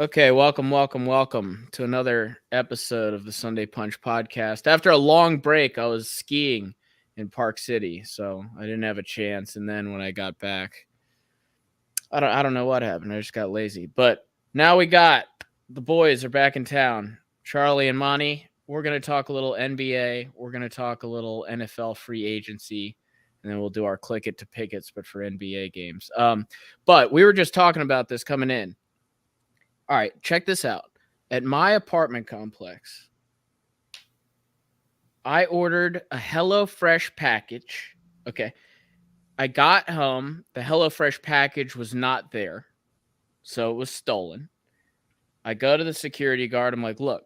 Okay, welcome to another episode of the Sunday Punch podcast. After a long break, I was skiing in Park City, so I didn't have a chance. And then when I got back, I don't know what happened. I just got lazy. But now the boys are back in town. Charlie and Monty. We're gonna talk a little NBA. We're gonna talk a little NFL free agency, and then we'll do our click it to pickets, but for NBA games. But we were just talking about this coming in. All right, check this out. At my apartment complex, I ordered a HelloFresh package. Okay. I got home. The HelloFresh package was not there, so it was stolen. I go to the security guard. I'm like, look,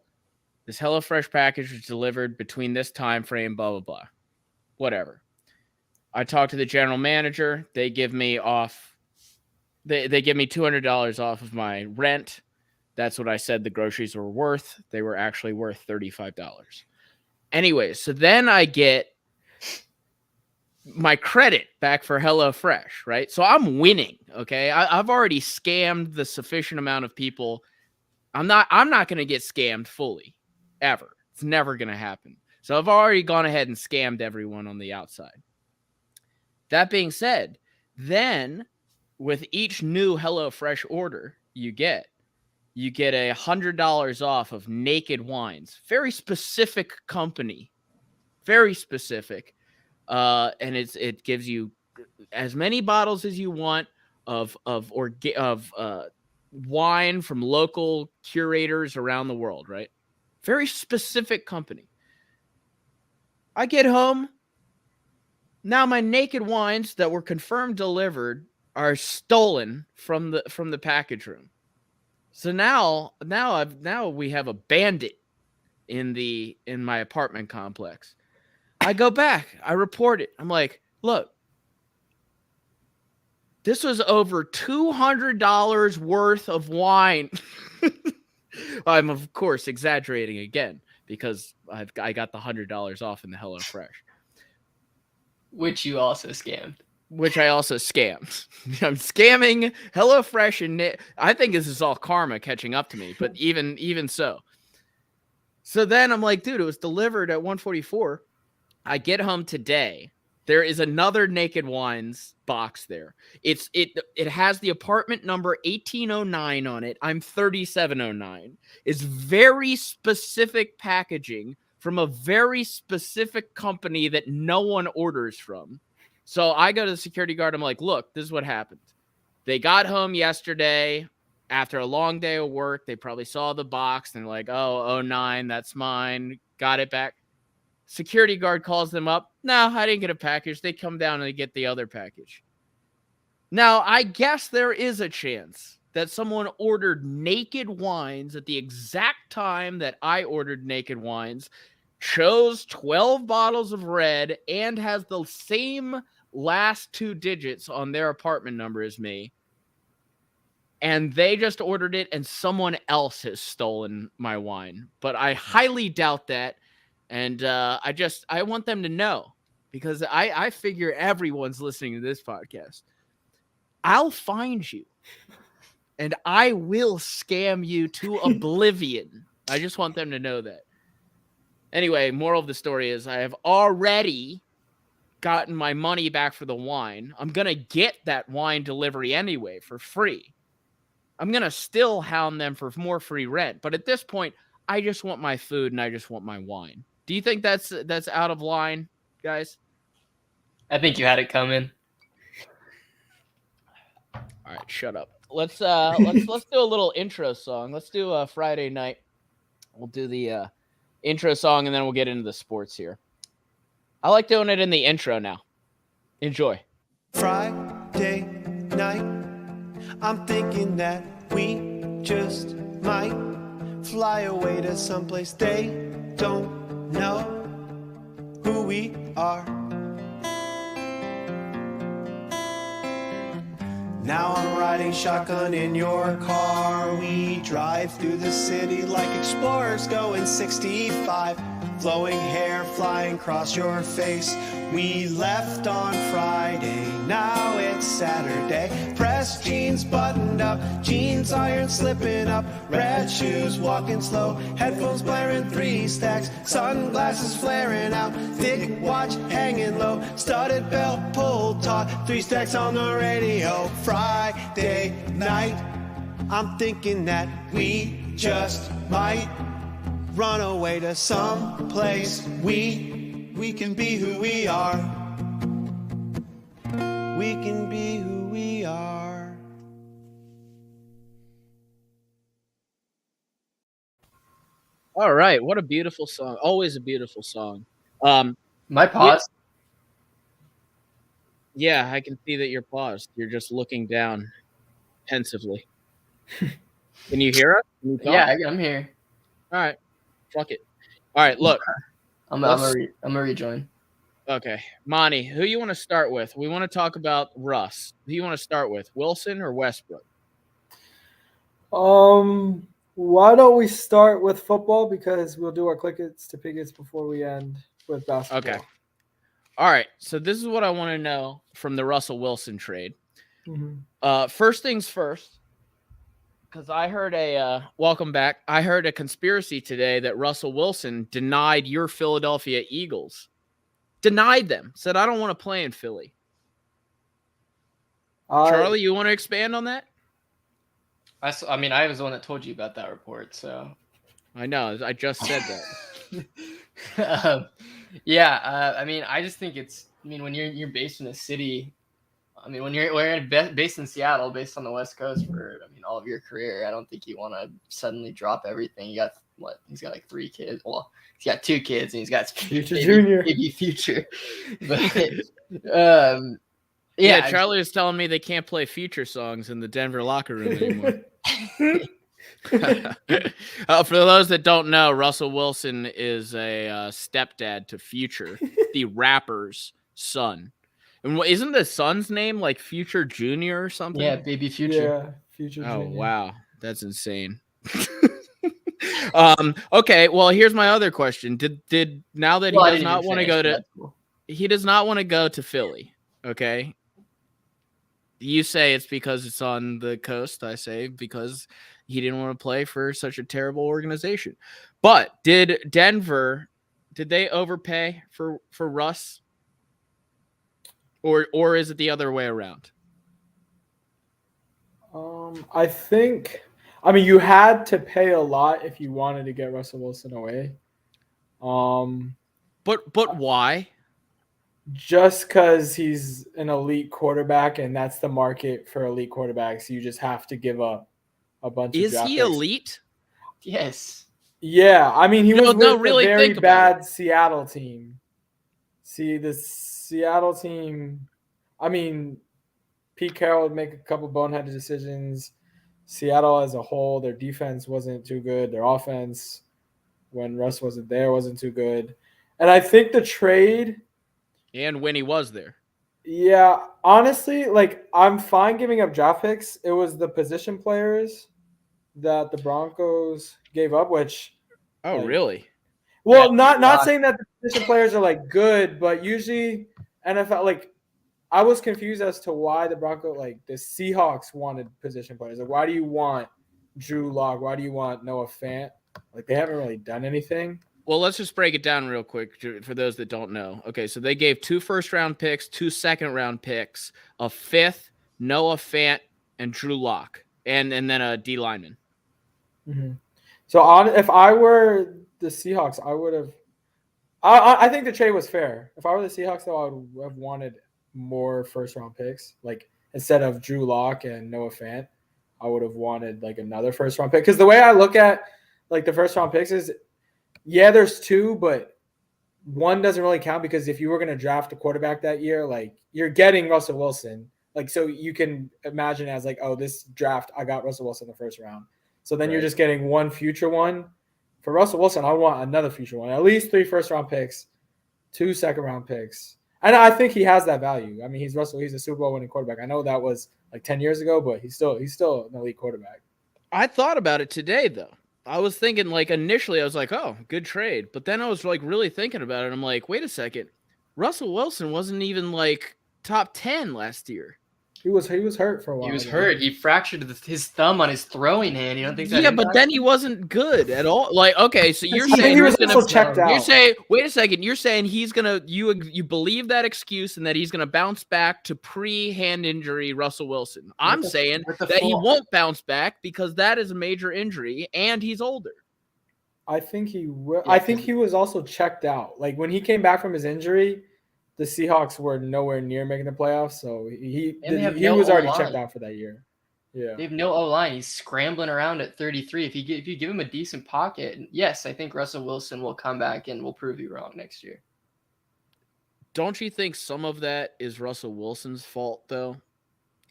this HelloFresh package was delivered between this time frame, blah, blah, blah. Whatever. I talk to the general manager. They give me they give me $200 off of my rent. That's what I said the groceries were worth. They were actually worth $35. Anyway, so then I get my credit back for HelloFresh, right? So I'm winning, okay? I've already scammed the sufficient amount of people. I'm not going to get scammed fully, ever. It's never going to happen. So I've already gone ahead and scammed everyone on the outside. That being said, then with each new HelloFresh order you get $100 off of Naked Wines. Very specific company. Very specific. And it gives you as many bottles as you want of wine from local curators around the world, right? Very specific company. I get home. Now my Naked Wines that were confirmed delivered are stolen from the package room. So now we have a bandit in my apartment complex. I go back, I report it. I'm like, look, this was over $200 worth of wine. I'm of course exaggerating again because I got the $100 off in the HelloFresh, which you also scammed. Which I also scammed. I'm scamming HelloFresh, and I think this is all karma catching up to me. But even so, then I'm like, dude, it was delivered at 1:44. I get home today. There is another Naked Wines box there. It has the apartment number 1809 on it. I'm 3709. It's very specific packaging from a very specific company that no one orders from. So I go to the security guard. I'm like, look, this is what happened. They got home yesterday after a long day of work. They probably saw the box and they're like, oh, 09, that's mine. Got it back. Security guard calls them up. No, I didn't get a package. They come down and they get the other package. Now, I guess there is a chance that someone ordered Naked Wines at the exact time that I ordered Naked Wines, chose 12 bottles of red, and has the same last two digits on their apartment number as me, and they just ordered it and someone else has stolen my wine. But I highly doubt that, and I want them to know, because I figure everyone's listening to this podcast. I'll find you and I will scam you to oblivion. I just want them to know that. Anyway, moral of the story is I have already gotten my money back for the wine. I'm going to get that wine delivery anyway for free. I'm going to still hound them for more free rent. But at this point, I just want my food and I just want my wine. Do you think that's out of line, guys? I think you had it coming. All right, shut up. Let's do a little intro song. Let's do a Friday night. We'll do the intro song and then we'll get into the sports here. I like doing it in the intro now. Enjoy. Friday night, I'm thinking that we just might fly away to someplace they don't know who we are. Now I'm riding shotgun in your car. We drive through the city like explorers going 65. flowing hair flying across your face. We left on Friday, now it's Saturday. Pressed jeans buttoned up, jeans iron slipping up, red shoes walking slow, headphones blaring 3 stacks, sunglasses flaring out, thick watch hanging low, studded belt pulled taut, 3 stacks on the radio. Friday night, I'm thinking that we just might run away to some place we can be who we are. We can be who we are. All right, what a beautiful song. Always a beautiful song. My pause. Yeah, I can see that you're paused. You're just looking down pensively. Can you hear us? Can you talk? Yeah, I'm here. All right. Fuck it. All right, look. I'm gonna rejoin. Okay. Monty, who you want to start with? We want to talk about Russ. Who you want to start with, Wilson or Westbrook? Why don't we start with football, because we'll do our clickets to pickets before we end with basketball. Okay. All right. So this is what I want to know from the Russell Wilson trade. Mm-hmm. First things first, because I heard welcome back. I heard a conspiracy today that Russell Wilson denied your Philadelphia Eagles. Denied them. Said, I don't want to play in Philly. Charlie, you want to expand on that? I was the one that told you about that report, so. I know. I just said that. I just think it's. When you're based in a city, when we're based in Seattle, based on the West Coast for all of your career, I don't think you want to suddenly drop everything. You got what? He's got like 3 kids. Well, he's got 2 kids, and he's got Future Junior, baby Future. But yeah, Charlie was telling me they can't play Future songs in the Denver locker room anymore. For those that don't know, Russell Wilson is a stepdad to Future, the rapper's son. And isn't the son's name like Future Junior or something? Yeah, baby Future. Yeah, Future Oh, Junior. wow. That's insane. Okay, well, here's my other question. Did now that he does not want to go to he does not want to go to Philly, okay? You say it's because it's on the coast. I say because he didn't want to play for such a terrible organization. But did they overpay for Russ? Or is it the other way around? I think you had to pay a lot if you wanted to get Russell Wilson away. But why? Just because he's an elite quarterback, and that's the market for elite quarterbacks. You just have to give up a bunch of draft picks. Is he elite? Yes. Yeah, he was with really a very bad Seattle team. See, the Seattle team, Pete Carroll would make a couple boneheaded decisions. Seattle as a whole, their defense wasn't too good. Their offense, when Russ wasn't there, wasn't too good. And I think the trade... And when he was there. Yeah, honestly, I'm fine giving up draft picks. It was the position players that the Broncos gave up, which... Oh, really? Well, not saying that the position players are, good, but usually NFL, I was confused as to why the Broncos, the Seahawks wanted position players. Why do you want Drew Lock? Why do you want Noah Fant? They haven't really done anything. Well, let's just break it down real quick for those that don't know. Okay, so they gave 2 first-round picks, 2 second-round picks, a 5th, Noah Fant, and Drew Lock, and then a D lineman. Mm-hmm. So if I were the Seahawks, I would have. I think the trade was fair. If I were the Seahawks, though, I would have wanted more first-round picks. Instead of Drew Lock and Noah Fant, I would have wanted another first-round pick. Because the way I look at the first-round picks is. Yeah, there's 2, but 1 doesn't really count because if you were going to draft a quarterback that year, you're getting Russell Wilson. So you can imagine as this draft, I got Russell Wilson in the first round. So then You're just getting 1 future one. For Russell Wilson, I want another future one. At least 3 first-round picks, 2 second-round picks. And I think he has that value. He's Russell. He's a Super Bowl winning quarterback. I know that was 10 years ago, but he's still an elite quarterback. I thought about it today, though. I was thinking, like, initially I was like, oh, good trade. But then I was like really thinking about it. And I'm like, wait a second. Russell Wilson wasn't even like top 10 last year. He was hurt for a while. He was though. hurt. He fractured his thumb on his throwing hand. You don't think that? Yeah, but then he wasn't good at all. Like, okay, so you're saying he was he's also gonna, checked out. you're saying, wait a second, you're saying he's gonna you believe that excuse and that he's gonna bounce back to pre-hand injury Russell Wilson. I'm saying that he won't bounce back because that is a major injury and he's older. I think he will. I think he was also checked out. Like when he came back from his injury, the Seahawks were nowhere near making the playoffs, so he was already checked out for that year. Yeah, they have no O-line. He's scrambling around at 33. If you give him a decent pocket, yes, I think Russell Wilson will come back and will prove you wrong next year. Don't you think some of that is Russell Wilson's fault, though?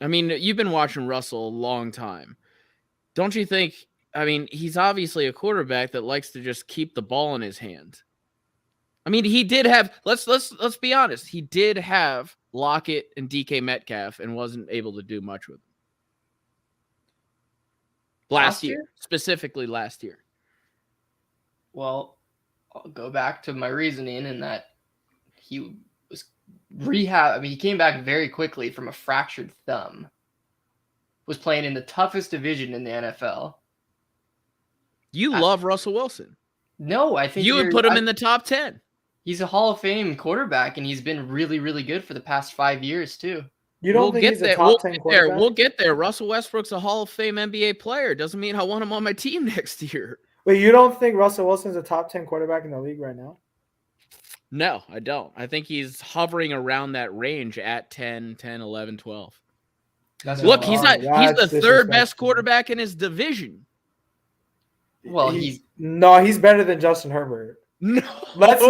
I mean, you've been watching Russell a long time. Don't you think? I mean, he's obviously a quarterback that likes to just keep the ball in his hand. I mean, he did have. Let's be honest. He did have Lockett and DK Metcalf, and wasn't able to do much with them. Last year, specifically last year. Well, I'll go back to my reasoning in that he was rehab. I mean, he came back very quickly from a fractured thumb. Was playing in the toughest division in the NFL. You love Russell Wilson. No, I think you would put him in the top 10. He's a Hall of Fame quarterback, and he's been really, really good for the past 5 years, too. You don't think he's a top 10 quarterback? We'll get there. Russell Westbrook's a Hall of Fame NBA player. Doesn't mean I want him on my team next year. Wait, you don't think Russell Wilson's a top 10 quarterback in the league right now? No, I don't. I think he's hovering around that range at 10, 11, 12. Look, he's the third best quarterback in his division. Well, he's better than Justin Herbert. No, let's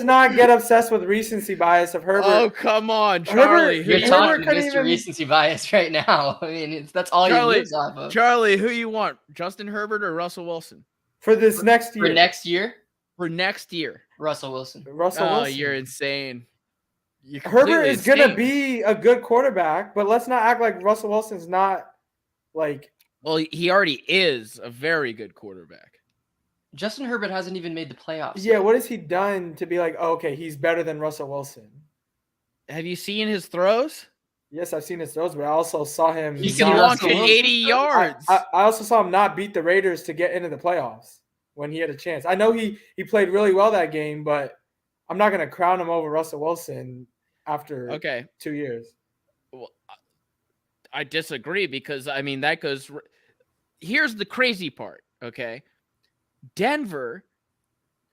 not get obsessed with recency bias of Herbert. Oh, come on, Charlie. You're talking Mr. Recency bias right now. I mean, that's all you lives off of. Charlie, who you want, Justin Herbert or Russell Wilson? For next year. For next year? For next year. Russell Wilson. Oh, you're insane. Herbert is going to be a good quarterback, but let's not act like Russell Wilson's not like... Well, he already is a very good quarterback. Justin Herbert hasn't even made the playoffs. Yeah, what has he done to be like, oh, okay, he's better than Russell Wilson? Have you seen his throws? Yes, I've seen his throws, but I also saw him... He can launch at 80 yards. I also saw him not beat the Raiders to get into the playoffs when he had a chance. I know he played really well that game, but I'm not going to crown him over Russell Wilson after 2 years. Well, I disagree because, I mean, that goes... Here's the crazy part, okay? Denver,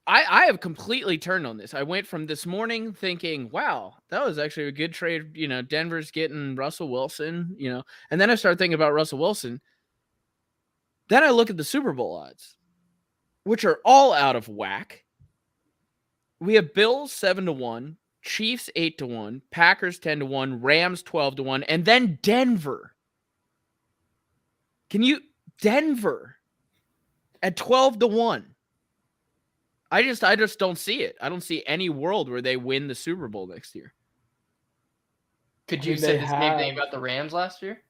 I have completely turned on this. I went from this morning thinking, wow, that was actually a good trade. You know, Denver's getting Russell Wilson, you know, and then I started thinking about Russell Wilson. Then I look at the Super Bowl odds, which are all out of whack. We have Bills 7-1, Chiefs 8-1, Packers 10-1, Rams 12-1, and then Denver. Denver at 12-1. I just don't see it. I don't see any world where they win the Super Bowl next year. Could you say the same thing about the Rams last year?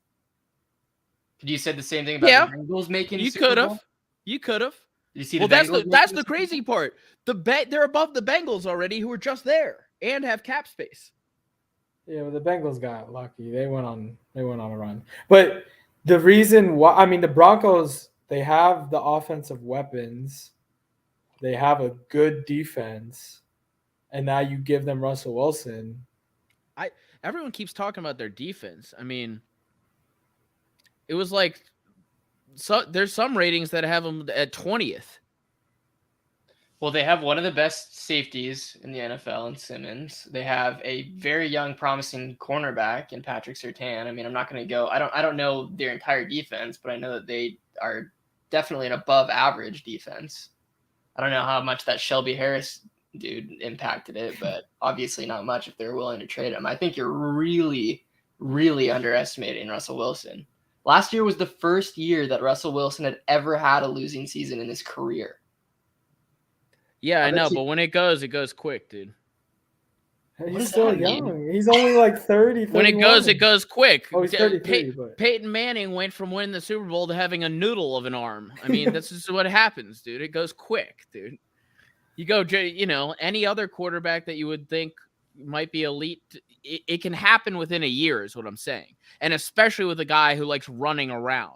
Could you say the same thing about the Bengals making the Super Bowl? You could have. You see, that's the crazy part. They're above the Bengals already, who are just there and have cap space. Yeah, well, the Bengals got lucky. They went on a run. But the reason why, I mean, the Broncos, they have the offensive weapons. They have a good defense. And now you give them Russell Wilson. Everyone keeps talking about their defense. I mean, it was like, there's some ratings that have them at 20th. Well, they have one of the best safeties in the NFL in Simmons. They have a very young, promising cornerback in Patrick Surtain. I mean, I'm not going to go. I don't know their entire defense, but I know that they are definitely an above average defense. I don't know how much that Shelby Harris dude impacted it, but obviously not much if they're willing to trade him. I think you're really, really underestimating Russell Wilson. Last year was the first year that Russell Wilson had ever had a losing season in his career. Yeah, I know, but when it goes quick, dude. does He's still that mean? young. He's only like 30, When it 31. goes quick. Oh, he's 33, but Peyton Manning went from winning the Super Bowl to having a noodle of an arm. I mean, this is what happens, dude. It goes quick, dude. You go, any other quarterback that you would think might be elite, it can happen within a year, is what I'm saying. And especially with a guy who likes running around.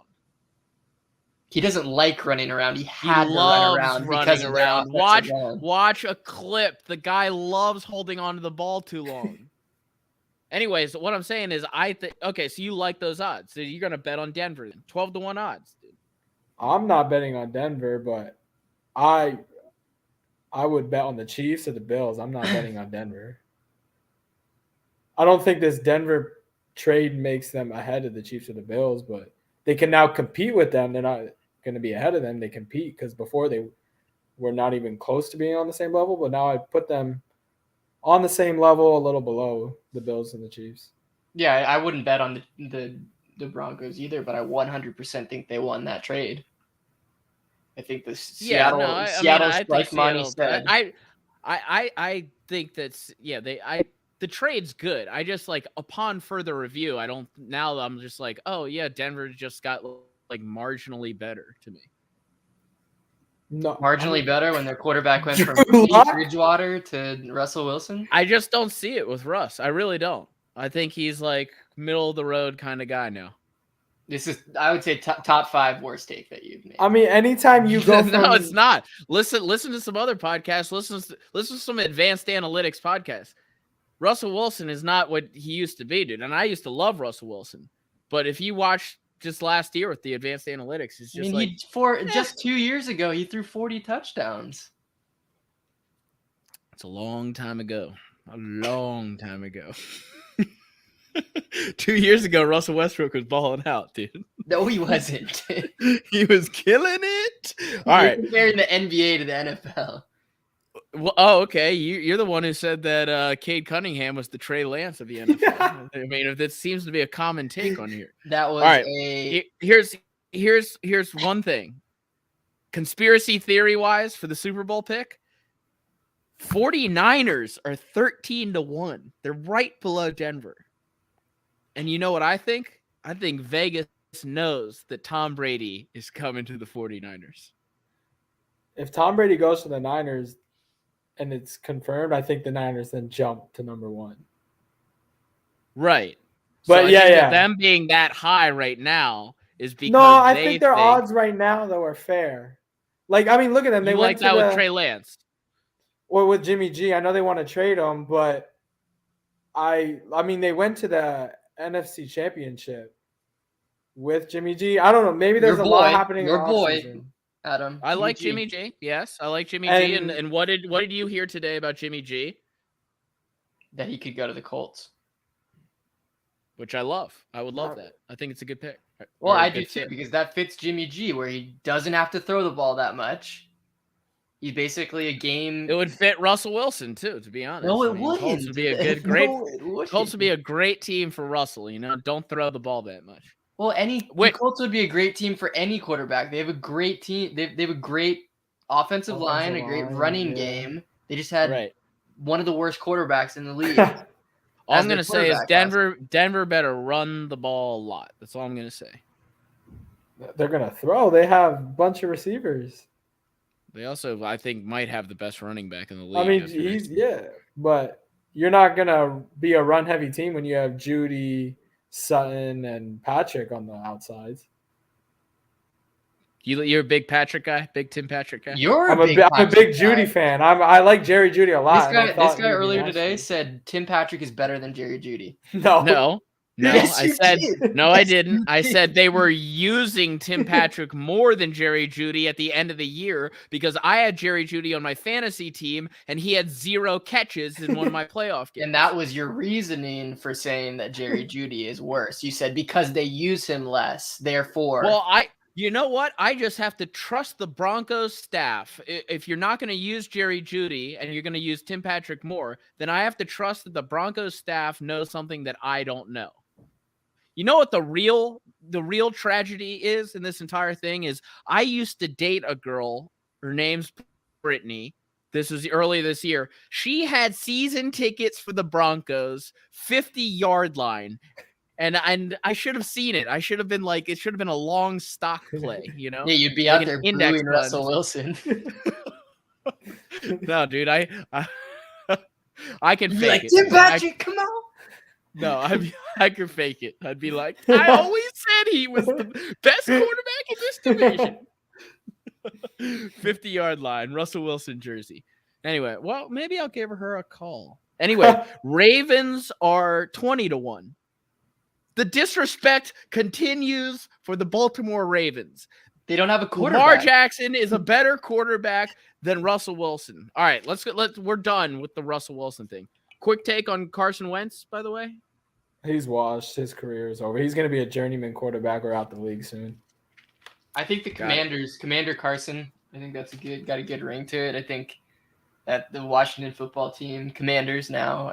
He doesn't like running around. He had to run loves around running because of their around. offensive line. Watch a clip. The guy loves holding onto the ball too long. Anyways, what I'm saying is, okay, so you like those odds. So you're gonna bet on Denver then. 12-1 odds, dude. I'm not betting on Denver, but I would bet on the Chiefs or the Bills. I'm not betting on Denver. I don't think this Denver trade makes them ahead of the Chiefs or the Bills, but they can now compete with them. They're not going to be ahead of them. They compete because before they were not even close to being on the same level, but now I put them on the same level, a little below the Bills and the Chiefs. Yeah, I wouldn't bet on the Broncos either, but I 100% think they won that trade. I think the Seattle strike money said. I think that's the trade's good. I just upon further review, I'm just like, oh yeah, Denver just got like marginally better to me. No, Marginally better when their quarterback went from Bridgewater to Russell Wilson. I just don't see it with Russ. I really don't. I think he's like middle of the road kind of guy now. This is, I would say, top 5 worst take that you've made. I mean, anytime you go no, it's not. Listen to some other podcasts. Listen to some advanced analytics podcasts. Russell Wilson is not what he used to be, dude. And I used to love Russell Wilson. But if you watch just last year with the advanced analytics, it's just just 2 years ago, he threw 40 touchdowns. It's a long time ago. A long time ago. 2 years ago, Russell Westbrook was balling out, dude. No, he wasn't. He was killing it. All right. Comparing the NBA to the NFL. Well, oh, okay. You're the one who said that Cade Cunningham was the Trey Lance of the NFL. Yeah. I mean, if that seems to be a common take on here. That was all right. Here's one thing. Conspiracy theory wise for the Super Bowl pick. 49ers are 13-1. They're right below Denver. And you know what I think? I think Vegas knows that Tom Brady is coming to the 49ers. If Tom Brady goes to the Niners and it's confirmed, I think the Niners then jump to number 1. Right. But so yeah. Them being that high right now is because I think their odds right now, though, are fair. Like, I mean, look at them. They went like that with Trey Lance. Or with Jimmy G. I know they want to trade him, but I mean, they went to the NFC Championship with Jimmy G. I don't know. Maybe there's a lot happening. Your boy, Adam. I like Jimmy G. Yes, I like Jimmy G. And what did you hear today about Jimmy G? That he could go to the Colts. Which I love. I would love that. I think it's a good pick. Well, I do too, because that fits Jimmy G, where he doesn't have to throw the ball that much. He's basically a game. It would fit Russell Wilson too, to be honest. No, it wouldn't. Colts would be Colts would be a great team for Russell. Don't throw the ball that much. Well, the Colts would be a great team for any quarterback. They have a great team. They have a great offensive line, a great running game. They just had one of the worst quarterbacks in the league. All I'm going to say is Denver better run the ball a lot. That's all I'm going to say. They're going to throw. They have a bunch of receivers. They also, I think, might have the best running back in the league. I mean, but you're not going to be a run-heavy team when you have Judy, Sutton, and Patrick on the outsides. You're a big Patrick guy, big Tim Patrick guy. I'm a big Judy fan. I like Jerry Judy a lot. This guy earlier today said Tim Patrick is better than Jerry Judy. No. Yes, I didn't. I said they were using Tim Patrick more than Jerry Judy at the end of the year because I had Jerry Judy on my fantasy team and he had 0 catches in one of my playoff games. And that was your reasoning for saying that Jerry Judy is worse. You said because they use him less, therefore. Well, you know what? I just have to trust the Broncos staff. If you're not going to use Jerry Judy and you're going to use Tim Patrick more, then I have to trust that the Broncos staff knows something that I don't know. You know what the real tragedy is in this entire thing is I used to date a girl, her name's Brittany, This was early this year. She had season tickets for the Broncos, 50-yard line. And I should have seen it. I should have been like, it should have been a long stock play, you know? Yeah, you'd be Like out an there index booing fund. Russell Wilson. No, dude, I can You'd fake be like, it. Tim Patrick, come on. No, I could fake it. I'd be like, I always said he was the best quarterback in this division. 50-yard line, Russell Wilson jersey. Anyway, well, maybe I'll give her a call. Anyway, Ravens are 20-1. The disrespect continues for the Baltimore Ravens. They don't have a Lamar quarterback. Jackson is a better quarterback than Russell Wilson. All right, we're done with the Russell Wilson thing. Quick take on Carson Wentz, by the way. He's washed. His career is over. He's going to be a journeyman quarterback or out the league soon. I think the Commanders, Commander Carson, I think that's got a good ring to it. I think that the Washington football team, Commanders now,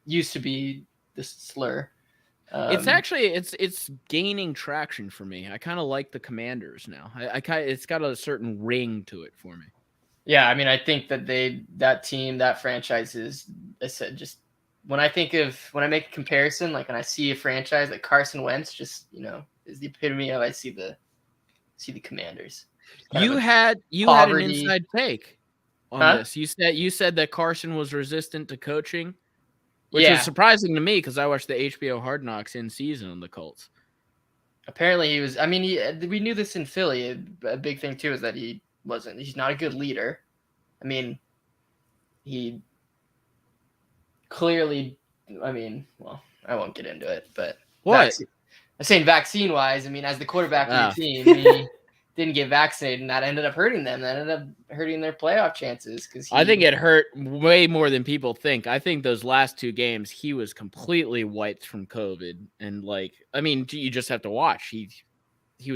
used to be the slur. It's actually it's gaining traction for me. I kind of like the Commanders now. It's got a certain ring to it for me. Yeah, I mean, I think that that franchise is, I said, just when I make a comparison, like when I see a franchise like Carson Wentz, just, is the epitome of, I see the Commanders. You had an inside take on this. You said that Carson was resistant to coaching, which was surprising to me because I watched the HBO Hard Knocks in season on the Colts. Apparently he was. I mean, we knew this in Philly. A big thing too is that he's not a good leader. I mean, he clearly. I mean, well, I won't get into it, but what I'm saying vaccine-wise. I mean, as the quarterback of the team, he didn't get vaccinated, and that ended up hurting them. That ended up hurting their playoff chances I think it hurt way more than people think. I think those last two games, he was completely wiped from COVID, and you just have to watch. He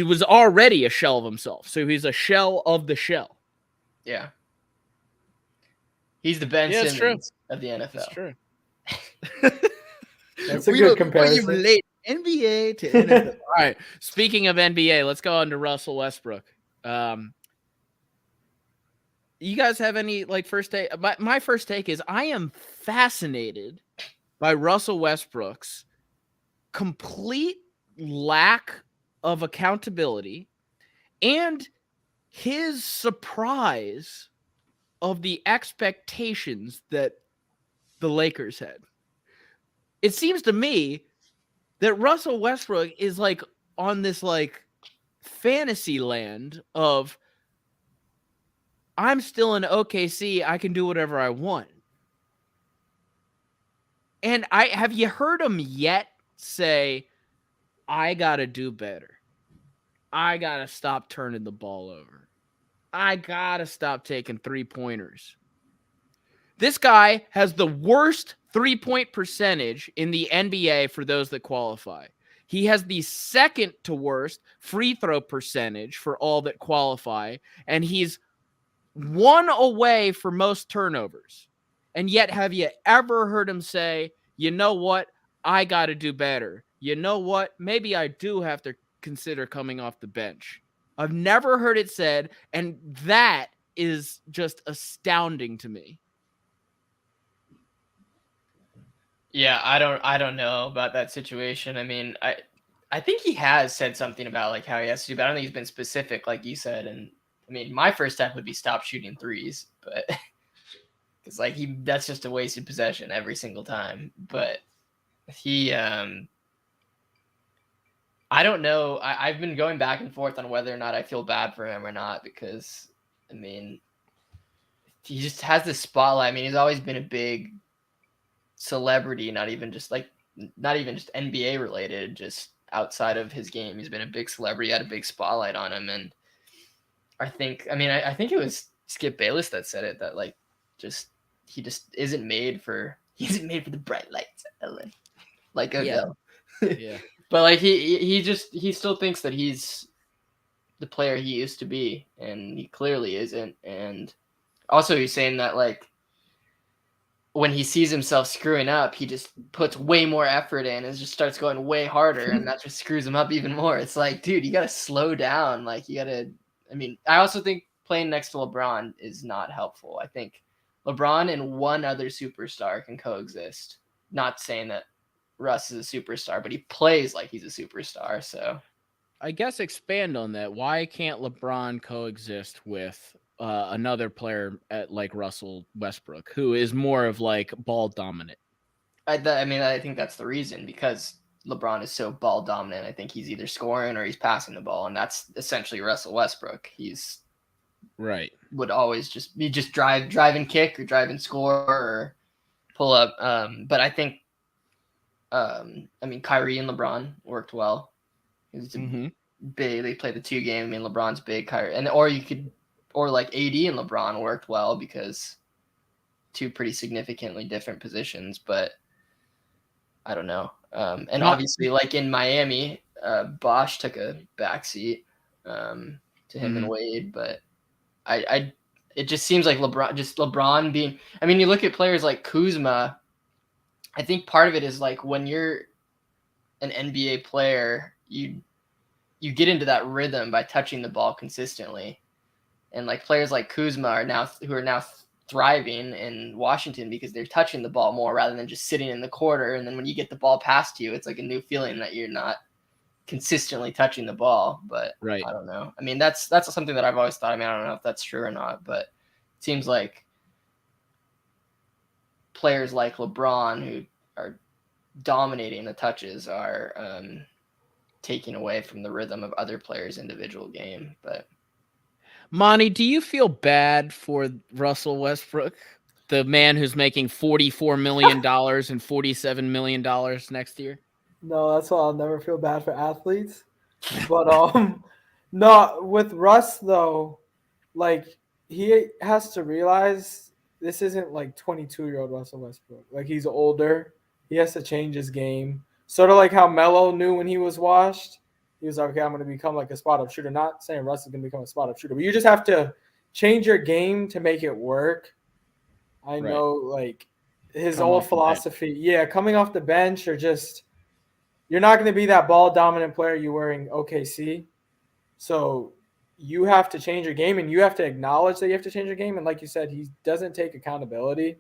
was already a shell of himself, so he's a shell of the shell. Yeah, he's the Ben Simmons of the NFL. That's true. That's a good comparison. Relate NBA to NFL. All right. Speaking of NBA, let's go on to Russell Westbrook. You guys have any first take? My first take is I am fascinated by Russell Westbrook's complete lack of accountability and his surprise of the expectations that the Lakers had. It seems to me that Russell Westbrook is on this fantasy land of I'm still in OKC, I can do whatever I want. And have you heard him yet say, I gotta do better. I gotta stop turning the ball over. I gotta stop taking 3-pointers. This guy has the worst 3-point percentage in the NBA for those that qualify. He has the second to worst free throw percentage for all that qualify, and he's one away for most turnovers. And yet, have you ever heard him say, you know what? I got to do better. You know what? Maybe I do have to consider coming off the bench. I've never heard it said, and that is just astounding to me. Yeah, I don't know about that situation. I mean, I think he has said something about how he has to do, but I don't think he's been specific like you said. And I mean, my first step would be stop shooting threes, but because that's just a wasted possession every single time. But he, I don't know. I've been going back and forth on whether or not I feel bad for him or not, because I mean, he just has this spotlight. I mean, he's always been a big celebrity, not even just NBA related, just outside of his game. He's been a big celebrity, had a big spotlight on him. And I think it was Skip Bayless that said it, that he just isn't made for the bright lights, Ellen. Yeah. But he still thinks that he's the player he used to be, and he clearly isn't. And also he's saying that when he sees himself screwing up, he just puts way more effort in and just starts going way harder, and that just screws him up even more. It's dude, you got to slow down. I also think playing next to LeBron is not helpful. I think LeBron and one other superstar can coexist. Not saying that Russ is a superstar, but he plays like he's a superstar. So I guess expand on that. Why can't LeBron coexist with another player like Russell Westbrook, who is more of like ball dominant? I think that's the reason, because LeBron is so ball dominant. I think he's either scoring or he's passing the ball, and that's essentially Russell Westbrook. He's right. Would always just drive and kick or drive and score or pull up. But I think, Kyrie and LeBron worked well. It's big. They played the 2 game. I mean, LeBron's big, Kyrie, or like AD and LeBron worked well because 2 pretty significantly different positions. But I don't know. And obviously, like in Miami, Bosch took a backseat to him and Wade. But it just seems like LeBron being. I mean, you look at players like Kuzma. I think part of it is like when you're an NBA player, you get into that rhythm by touching the ball consistently, and like players like Kuzma are now thriving in Washington because they're touching the ball more rather than just sitting in the corner. And then when you get the ball passed to you, it's like a new feeling that you're not consistently touching the ball. But right. I don't know. I mean, that's something that I've always thought. I mean, I don't know if that's true or not, but it seems like players like LeBron, who are dominating the touches, are taking away from the rhythm of other players' individual game. But Monty, do you feel bad for Russell Westbrook, the man who's making $44 million and $47 million next year? No, that's why I'll never feel bad for athletes. But no, with Russ though, like he has to realize this isn't like 22-year-old Russell Westbrook. Like he's older. He has to change his game. Sort of like how Melo knew when he was washed. He was like, okay, I'm going to become like a spot-up shooter. Not saying Russ is going to become a spot-up shooter, but you just have to change your game to make it work. I know, like, his old philosophy. Yeah, coming off the bench or just – you're not going to be that ball-dominant player you were in OKC. So you have to change your game, and you have to acknowledge that you have to change your game. And like you said, he doesn't take accountability.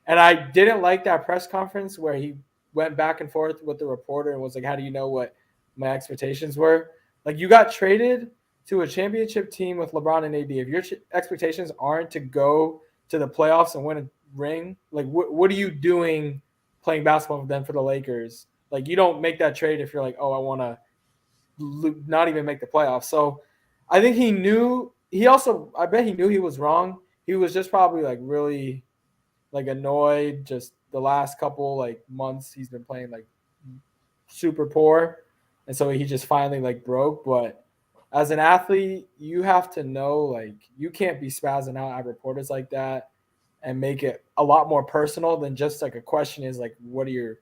And I didn't like that press conference where he went back and forth with the reporter and was like, how do you know what my expectations were? Like, you got traded to a championship team with LeBron and AD. If your expectations aren't to go to the playoffs and win a ring, like what are you doing playing basketball with them for the Lakers? Like, you don't make that trade if you're like, oh, I want to not even make the playoffs. So I think he knew. I bet he knew he was wrong. He was just probably like really like annoyed. Just the last couple like months he's been playing like super poor. And so he just finally like broke. But as an athlete, you have to know, like, you can't be spazzing out at reporters like that and make it a lot more personal than just like a question is like, what do you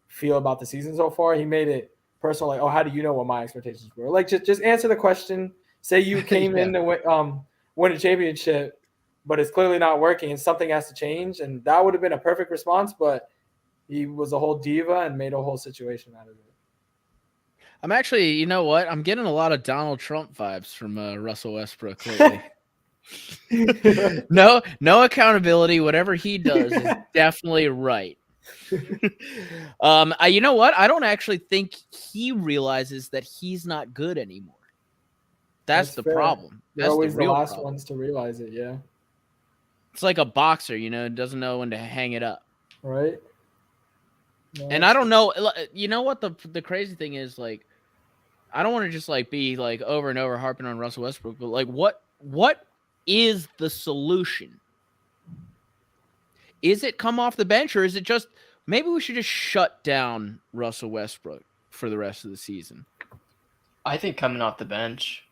feel about the season so far? He made it personal. Like, oh, how do you know what my expectations were? Like, just answer the question. Say you came in to win a championship, but it's clearly not working and something has to change. And that would have been a perfect response, but he was a whole diva and made a whole situation out of it. I'm actually, you know what? I'm getting a lot of Donald Trump vibes from Russell Westbrook lately. No accountability. Whatever he does is definitely right. You know what? I don't actually think he realizes that he's not good anymore. That's the fair. problem. They're That's always the real last problem. ones to realize it. Yeah. It's like a boxer, doesn't know when to hang it up. Right. No, and I don't know. You know what the crazy thing is? Like, I don't want to just like be like over and over harping on Russell Westbrook, but like, what is the solution? Is it come off the bench, or is it just maybe we should just shut down Russell Westbrook for the rest of the season? I think coming off the bench.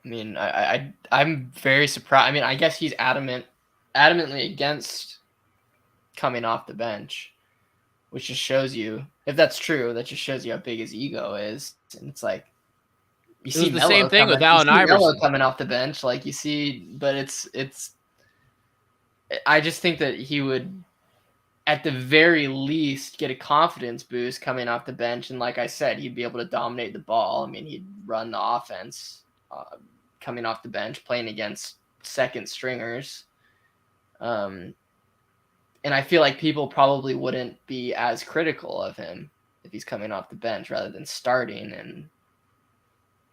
I mean, I'm very surprised. I mean, I guess he's adamantly against coming off the bench, which just shows you, if that's true, that just shows you how big his ego is. And it's like, you see the same thing with Allen Iverson coming off the bench, like you see, but it's. I just think that he would, at the very least, get a confidence boost coming off the bench, and like I said, he'd be able to dominate the ball. I mean, he'd run the offense coming off the bench, playing against second stringers. And I feel like people probably wouldn't be as critical of him if he's coming off the bench rather than starting. And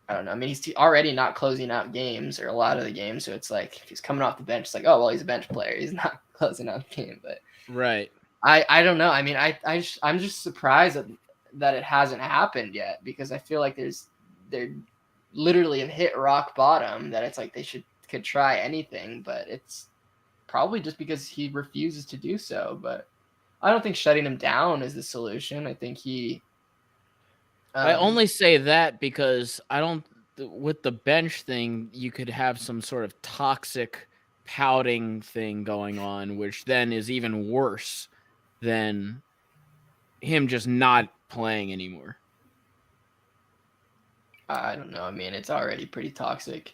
I don't know. I mean, he's already not closing out games or a lot of the games. So it's like if he's coming off the bench, it's like, oh, well, he's a bench player. He's not closing out the game. But Right. I don't know. I mean, I'm just surprised that it hasn't happened yet, because I feel like they're literally have hit rock bottom, that it's like they could try anything, but it's probably just because he refuses to do so. But I don't think shutting him down is the solution. I think he. I only say that because with the bench thing, you could have some sort of toxic pouting thing going on, which then is even worse than him just not playing anymore. I don't know. I mean, it's already pretty toxic.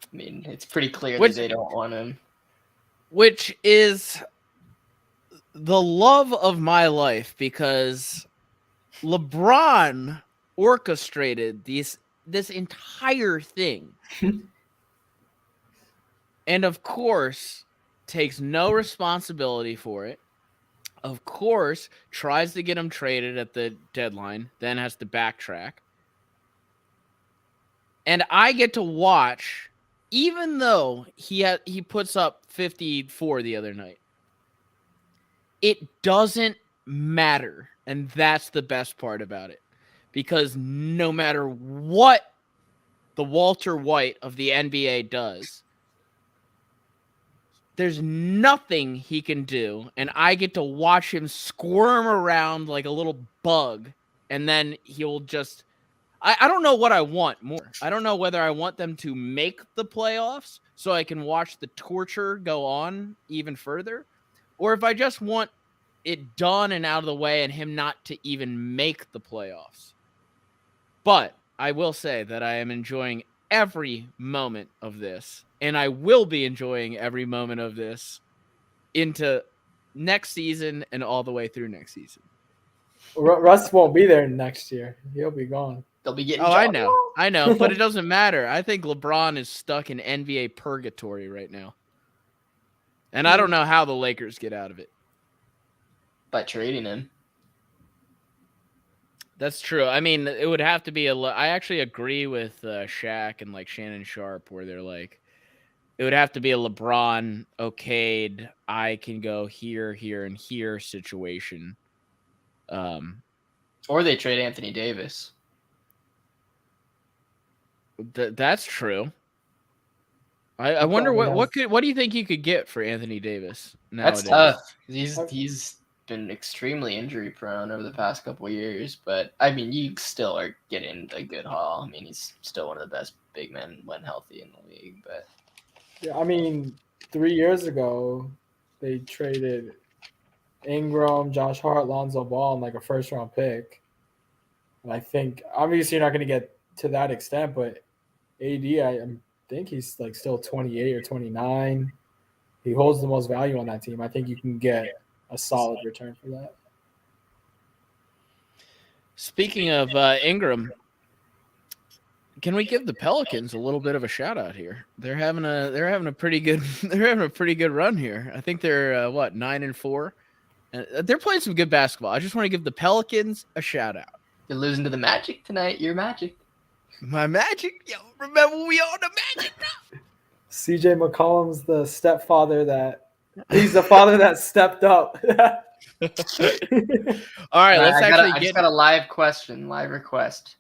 I mean, it's pretty clear that they don't want him. Which is the love of my life, because LeBron orchestrated this entire thing. And of course, takes no responsibility for it. Of course, tries to get him traded at the deadline, then has to backtrack. And I get to watch, even though he puts up 54 the other night, it doesn't matter. And that's the best part about it. Because no matter what the Walter White of the NBA does, there's nothing he can do. And I get to watch him squirm around like a little bug. And then he'll just... I don't know what I want more. I don't know whether I want them to make the playoffs so I can watch the torture go on even further, or if I just want it done and out of the way and him not to even make the playoffs. But I will say that I am enjoying every moment of this, and I will be enjoying every moment of this into next season and all the way through next season. Russ won't be there next year. He'll be gone. They'll be getting. I know, but it doesn't matter. I think LeBron is stuck in NBA purgatory right now, and I don't know how the Lakers get out of it. By trading him. That's true. I mean, it would have to be I actually agree with Shaq and like Shannon Sharp, where they're like, it would have to be a LeBron okayed, I can go here, here, and here situation. Or they trade Anthony Davis. That's true. I wonder what do you think you could get for Anthony Davis nowadays? That's tough. He's been extremely injury prone over the past couple of years, but I mean, you still are getting a good haul. I mean, he's still one of the best big men when healthy in the league. But yeah, I mean, 3 years ago they traded Ingram, Josh Hart, Lonzo Ball, and like a first-round pick. And I think obviously you're not going to get to that extent, but AD, I think he's like still 28 or 29. He holds the most value on that team. I think you can get a solid return for that. Speaking of Ingram, can we give the Pelicans a little bit of a shout out here? They're having a pretty good run here. I think they're 9-4. They're playing some good basketball. I just want to give the Pelicans a shout out. You're losing to the Magic tonight. Your Magic. My Magic? Yo, remember we on the Magic now? CJ McCollum's the stepfather he's the father that stepped up. All right, I just got a live request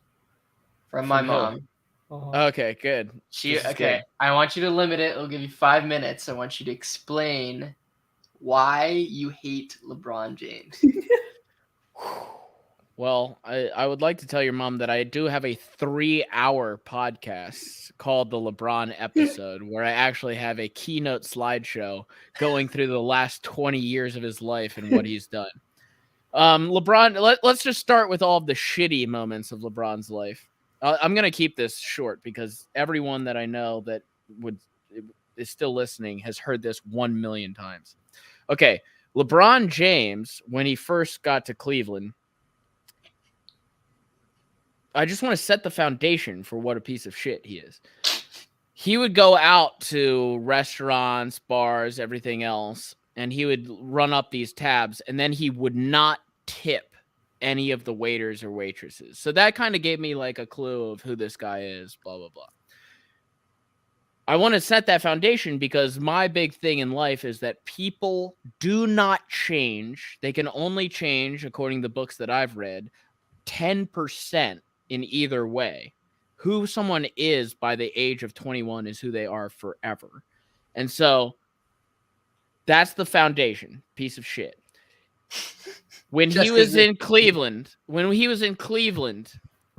from my mom. Okay, good. I want you to limit it. It'll give you 5 minutes. I want you to explain why you hate LeBron James. Well, I would like to tell your mom that I do have a 3-hour podcast called The LeBron Episode, where I actually have a keynote slideshow going through the last 20 years of his life and what he's done. LeBron, let's just start with all of the shitty moments of LeBron's life. I'm going to keep this short because everyone that I know that is still listening has heard this 1 million times. Okay, LeBron James, when he first got to Cleveland, I just want to set the foundation for what a piece of shit he is. he would go out to restaurants, bars, everything else, and he would run up these tabs, and then he would not tip any of the waiters or waitresses. So that kind of gave me like a clue of who this guy is, blah, blah, blah. I want to set that foundation because my big thing in life is that people do not change. They can only change, according to the books that I've read, 10% in either way. Who someone is by the age of 21 is who they are forever. And so that's the foundation. Piece of shit. When he was in Cleveland,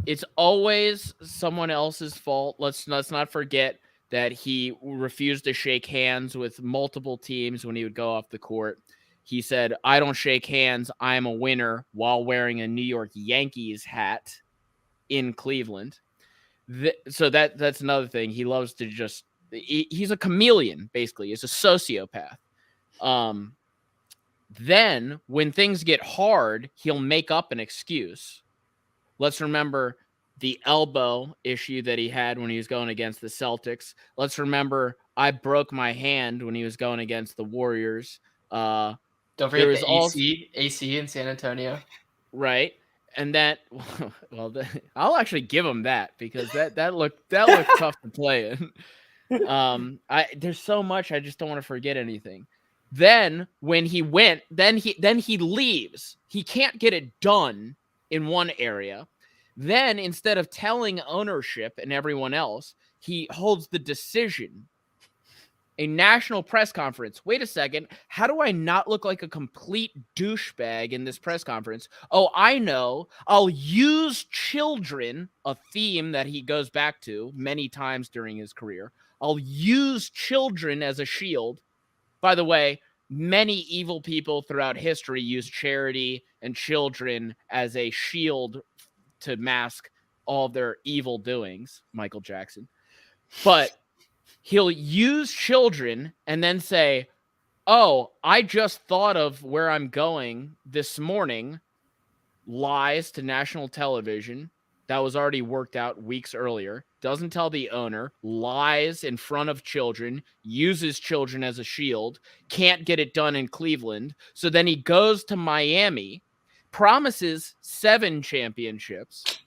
it's always someone else's fault. Let's not forget that he refused to shake hands with multiple teams when he would go off the court. He said, "I don't shake hands. I'm a winner," while wearing a New York Yankees hat in Cleveland. So that's another thing. He loves to just he's a chameleon, basically. He's a sociopath. Then when things get hard, he'll make up an excuse. Let's remember the elbow issue that he had when he was going against the Celtics. Let's remember I broke my hand when he was going against the Warriors. Don't forget the AC in San Antonio. Right. And that, well, I'll actually give him that because that looked tough to play in. There's so much, I just don't want to forget anything. Then when he went, then he leaves. He can't get it done in one area. Then instead of telling ownership and everyone else, he holds the decision. A national press conference. Wait a second. How do I not look like a complete douchebag in this press conference? Oh, I know. I'll use children, a theme that he goes back to many times during his career. I'll use children as a shield. By the way, many evil people throughout history use charity and children as a shield to mask all their evil doings, Michael Jackson. But he'll use children and then say, "Oh, I just thought of where I'm going this morning." Lies to national television. That was already worked out weeks earlier. Doesn't tell the owner. Lies in front of children. Uses children as a shield. Can't get it done in Cleveland. So then he goes to Miami. Promises 7 championships.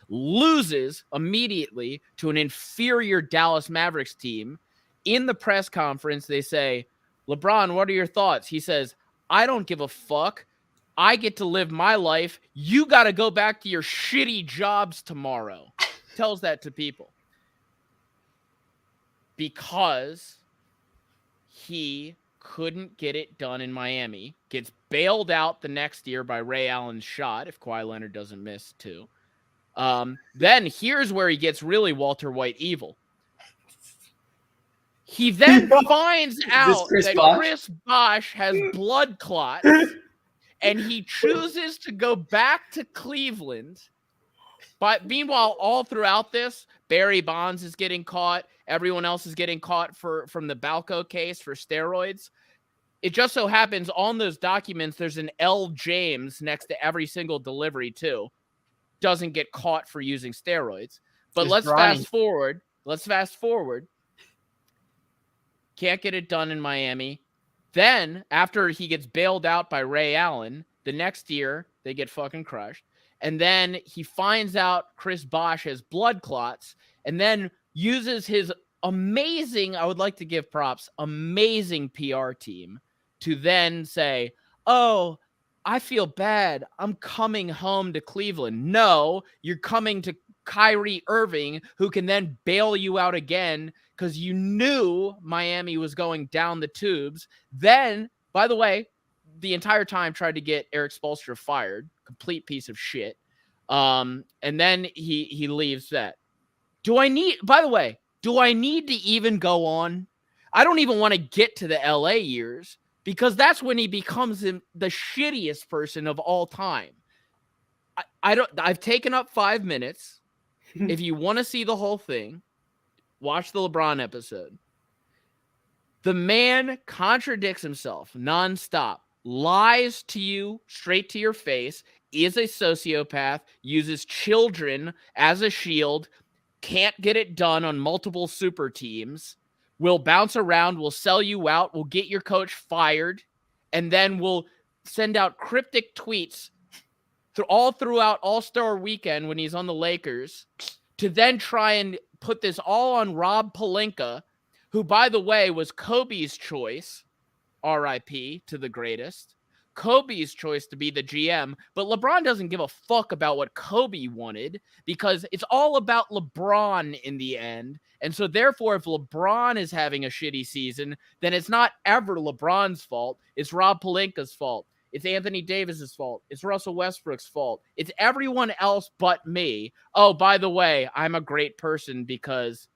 Loses immediately to an inferior Dallas Mavericks team. In the press conference, they say, "LeBron, what are your thoughts?" He says, "I don't give a fuck. I get to live my life. You got to go back to your shitty jobs tomorrow." Tells that to people. Because he couldn't get it done in Miami. Gets bailed out the next year by Ray Allen's shot, if Kawhi Leonard doesn't miss too. Then here's where he gets really Walter White evil. He then finds out that Chris Bosh has blood clots, and he chooses to go back to Cleveland. But meanwhile, all throughout this, Barry Bonds is getting caught. Everyone else is getting caught from the Balco case for steroids. It just so happens on those documents, there's an L. James next to every single delivery too. Doesn't get caught for using steroids. But let's fast forward. Can't get it done in Miami. Then, after he gets bailed out by Ray Allen, the next year, they get fucking crushed. And then he finds out Chris Bosh has blood clots and then uses his amazing, I would like to give props, amazing PR team to then say, "Oh, I feel bad. I'm coming home to Cleveland." No, you're coming to Kyrie Irving, who can then bail you out again because you knew Miami was going down the tubes. Then, by the way, the entire time tried to get Eric Spoelstra fired. Complete piece of shit. And then he leaves that. Do I need to even go on? I don't even want to get to the LA years because that's when he becomes the shittiest person of all time. I've taken up 5 minutes. If you want to see the whole thing, watch the LeBron episode. The man contradicts himself nonstop, lies to you straight to your face, is a sociopath, uses children as a shield, can't get it done on multiple super teams. We'll bounce around. We'll sell you out. We'll get your coach fired. And then we'll send out cryptic tweets throughout All-Star Weekend when he's on the Lakers to then try and put this all on Rob Pelinka, who, by the way, was Kobe's choice, RIP to the greatest, Kobe's choice to be the GM, but LeBron doesn't give a fuck about what Kobe wanted because it's all about LeBron in the end. And so therefore, if LeBron is having a shitty season, then it's not ever LeBron's fault. It's Rob Pelinka's fault. It's Anthony Davis's fault. It's Russell Westbrook's fault. It's everyone else but me. Oh, by the way, I'm a great person because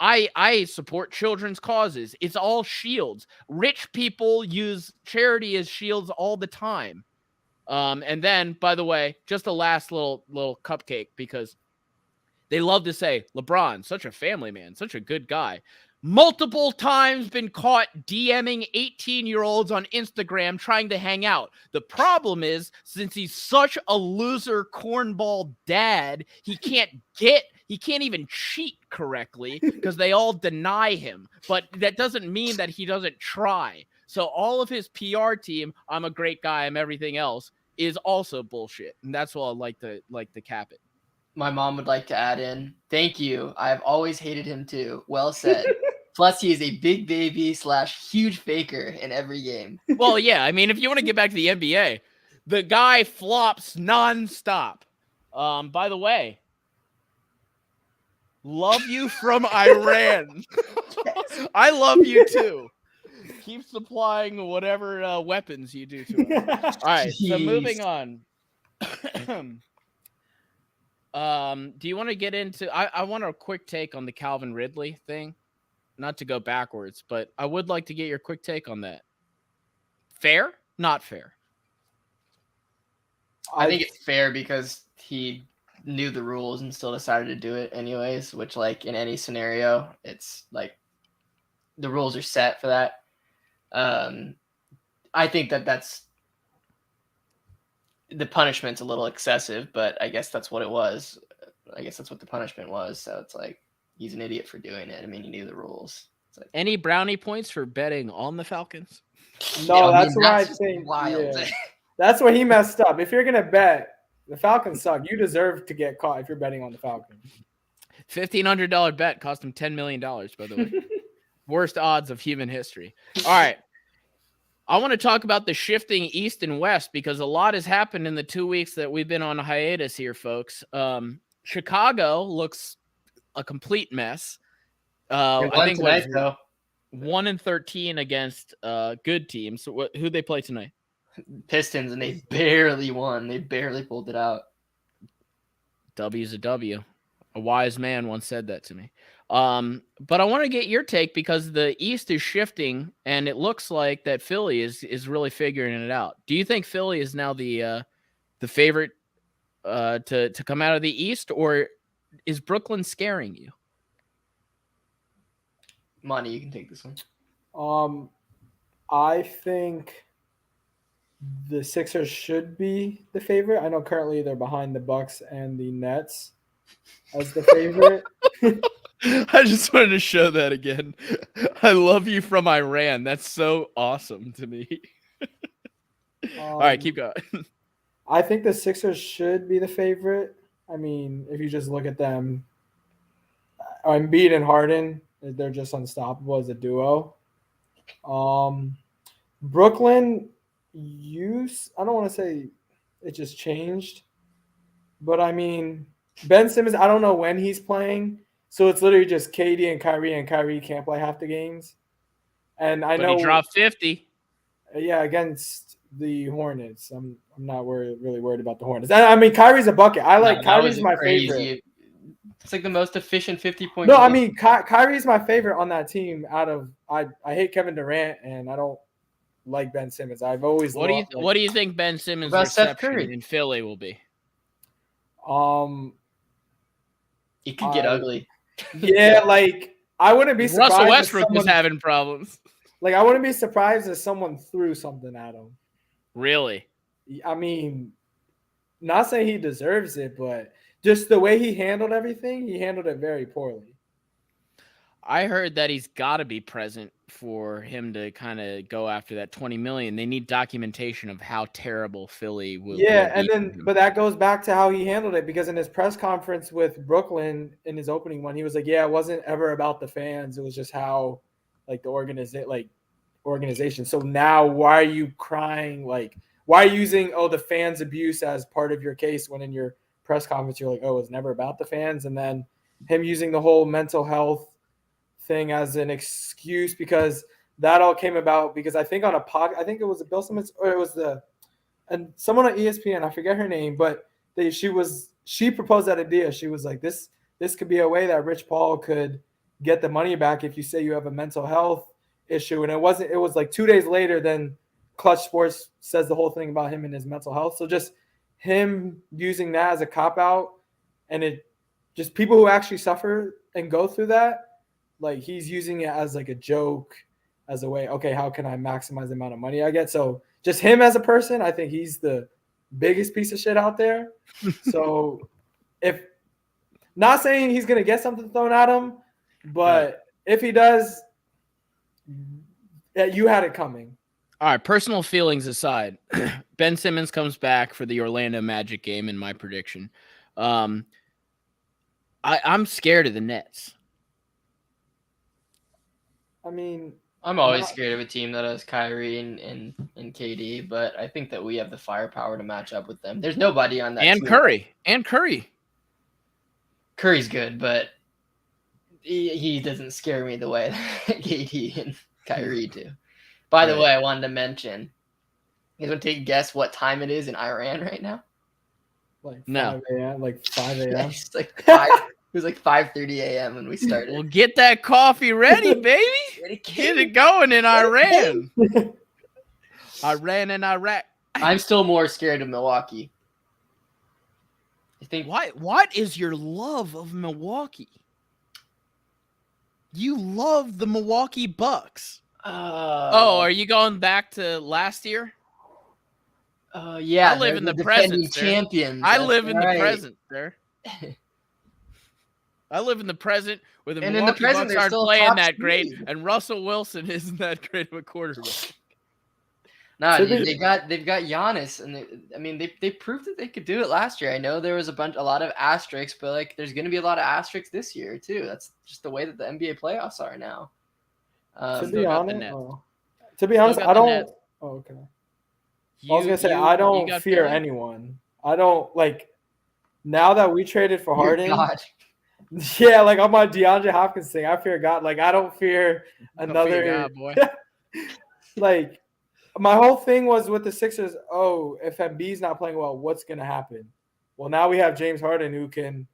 I support children's causes. It's all shields. Rich people use charity as shields all the time. And then, by the way, just a last little cupcake because they love to say, LeBron, such a family man, such a good guy. Multiple times been caught DMing 18-year-olds on Instagram trying to hang out. The problem is, since he's such a loser cornball dad, he can't even cheat correctly because they all deny him. But that doesn't mean that he doesn't try. So all of his PR team, I'm a great guy, I'm everything else, is also bullshit. And that's what I like to cap it. My mom would like to add in, thank you. I've always hated him too. Well said. Plus, he is a big baby / huge faker in every game. Well, yeah. I mean, if you want to get back to the NBA, the guy flops nonstop. By the way, love you from Iran. I love you too. Keep supplying whatever weapons you do to us. All right. So moving on. Do you want to get into? I want a quick take on the Calvin Ridley thing. Not to go backwards, but I would like to get your quick take on that. Fair? Not fair? I think it's fair because he knew the rules and still decided to do it anyways, which, like, in any scenario, it's like the rules are set for that. I think that's the punishment's a little excessive, but I guess that's what it was. I guess that's what the punishment was. So it's like, he's an idiot for doing it. I mean, he knew the rules. It's like, any brownie points for betting on the Falcons? No, that's what I think. Wild. Yeah. That's where he messed up. If you're gonna bet, the Falcons suck. You deserve to get caught if you're betting on the Falcons. $1,500 bet cost him $10 million, by the way. Worst odds of human history. All right. I want to talk about the shifting East and West because a lot has happened in the 2 weeks that we've been on a hiatus here, folks. Chicago looks a complete mess. I think tonight, though. 1-13 against good teams. So who they play tonight? Pistons, and they barely won. They barely pulled it out. W's a W. A wise man once said that to me. But I want to get your take because the East is shifting, and it looks like that Philly is really figuring it out. Do you think Philly is now the favorite to come out of the East, or is Brooklyn scaring you? Monty, you can take this one. I think the Sixers should be the favorite. I know currently they're behind the Bucks and the Nets as the favorite. I just wanted to show that again. I love you from Iran. That's so awesome to me. All right, keep going. I think the Sixers should be the favorite. I mean, if you just look at them, Embiid and Harden, they're just unstoppable as a duo. Brooklyn, I don't want to say it just changed, but I mean, Ben Simmons, I don't know when he's playing. So it's literally just KD and Kyrie can't play half the games. And I know he dropped 50. Yeah, against the Hornets. I'm not really worried about the Hornets. I mean, Kyrie's a bucket. Kyrie's my favorite. It's like the most efficient 50-point. No, game. I mean, Kyrie's my favorite on that team. I hate Kevin Durant, and I don't like Ben Simmons. I've always What do you think Ben Simmons' Seth reception Curry in Philly will be? It could get ugly. Yeah, like I wouldn't be surprised. Russell Westbrook was having problems. Like I wouldn't be surprised if someone threw something at him. Really? I mean, not saying he deserves it, but just the way he handled everything, he handled it very poorly. I heard that he's got to be present for him to kind of go after that 20 million. They need documentation of how terrible Philly will. Yeah, will and be. then but that goes back to how he handled it, because in his press conference with Brooklyn in his opening one, he was like, "Yeah, it wasn't ever about the fans. It was just how like the organization. So now why are you crying? Like, why are you using the fans abuse as part of your case when in your press conference you're like, oh, it's never about the fans?" And then him using the whole mental health thing as an excuse, because that all came about because I think on a I think it was a Bill Simmons, or it was and someone on ESPN, I forget her name, but she proposed that idea. She was like, this could be a way that Rich Paul could get the money back if you say you have a mental health issue. And it was like 2 days later, then Clutch Sports says the whole thing about him and his mental health. So just him using that as a cop out, and it just people who actually suffer and go through that, like he's using it as like a joke, as a way, okay, how can I maximize the amount of money I get? So just him as a person, I think he's the biggest piece of shit out there. So if not saying he's going to get something thrown at him, but if he does, you had it coming. All right, personal feelings aside, Ben Simmons comes back for the Orlando Magic game in my prediction. I'm scared of the Nets. I mean, I'm always scared of a team that has Kyrie and KD, but I think that we have the firepower to match up with them. There's nobody on that team. Curry. Curry's good, but he doesn't scare me the way that KD and Kyrie do. By the way, I wanted to mention, you guys want to take a guess what time it is in Iran right now? Like 5 No. a.m., like 5 a.m. It's like 5. It was like 5:30 a.m. when we started. Well, get that coffee ready, baby. Get it going in Iran. Iran and Iraq. I'm still more scared of Milwaukee. I think. What is your love of Milwaukee? You love the Milwaukee Bucks. Are you going back to last year? Yeah. I live in the defending present, champions. I live in the present, sir. I live in the present where the Milwaukee Bucks aren't playing that great, and Russell Wilson isn't that great of a quarterback. No, they've got Giannis, and they proved that they could do it last year. I know there was a lot of asterisks, but like there's going to be a lot of asterisks this year too. That's just the way that the NBA playoffs are now. To be honest, I don't. Oh, okay. I was gonna say I don't fear anyone. I don't like now that we traded for Harden. God. Yeah, like on my DeAndre Hopkins thing, I fear God. Like I don't fear another. God, boy. Like my whole thing was with the Sixers. Oh, if Embiid's not playing well, what's gonna happen? Well, now we have James Harden who can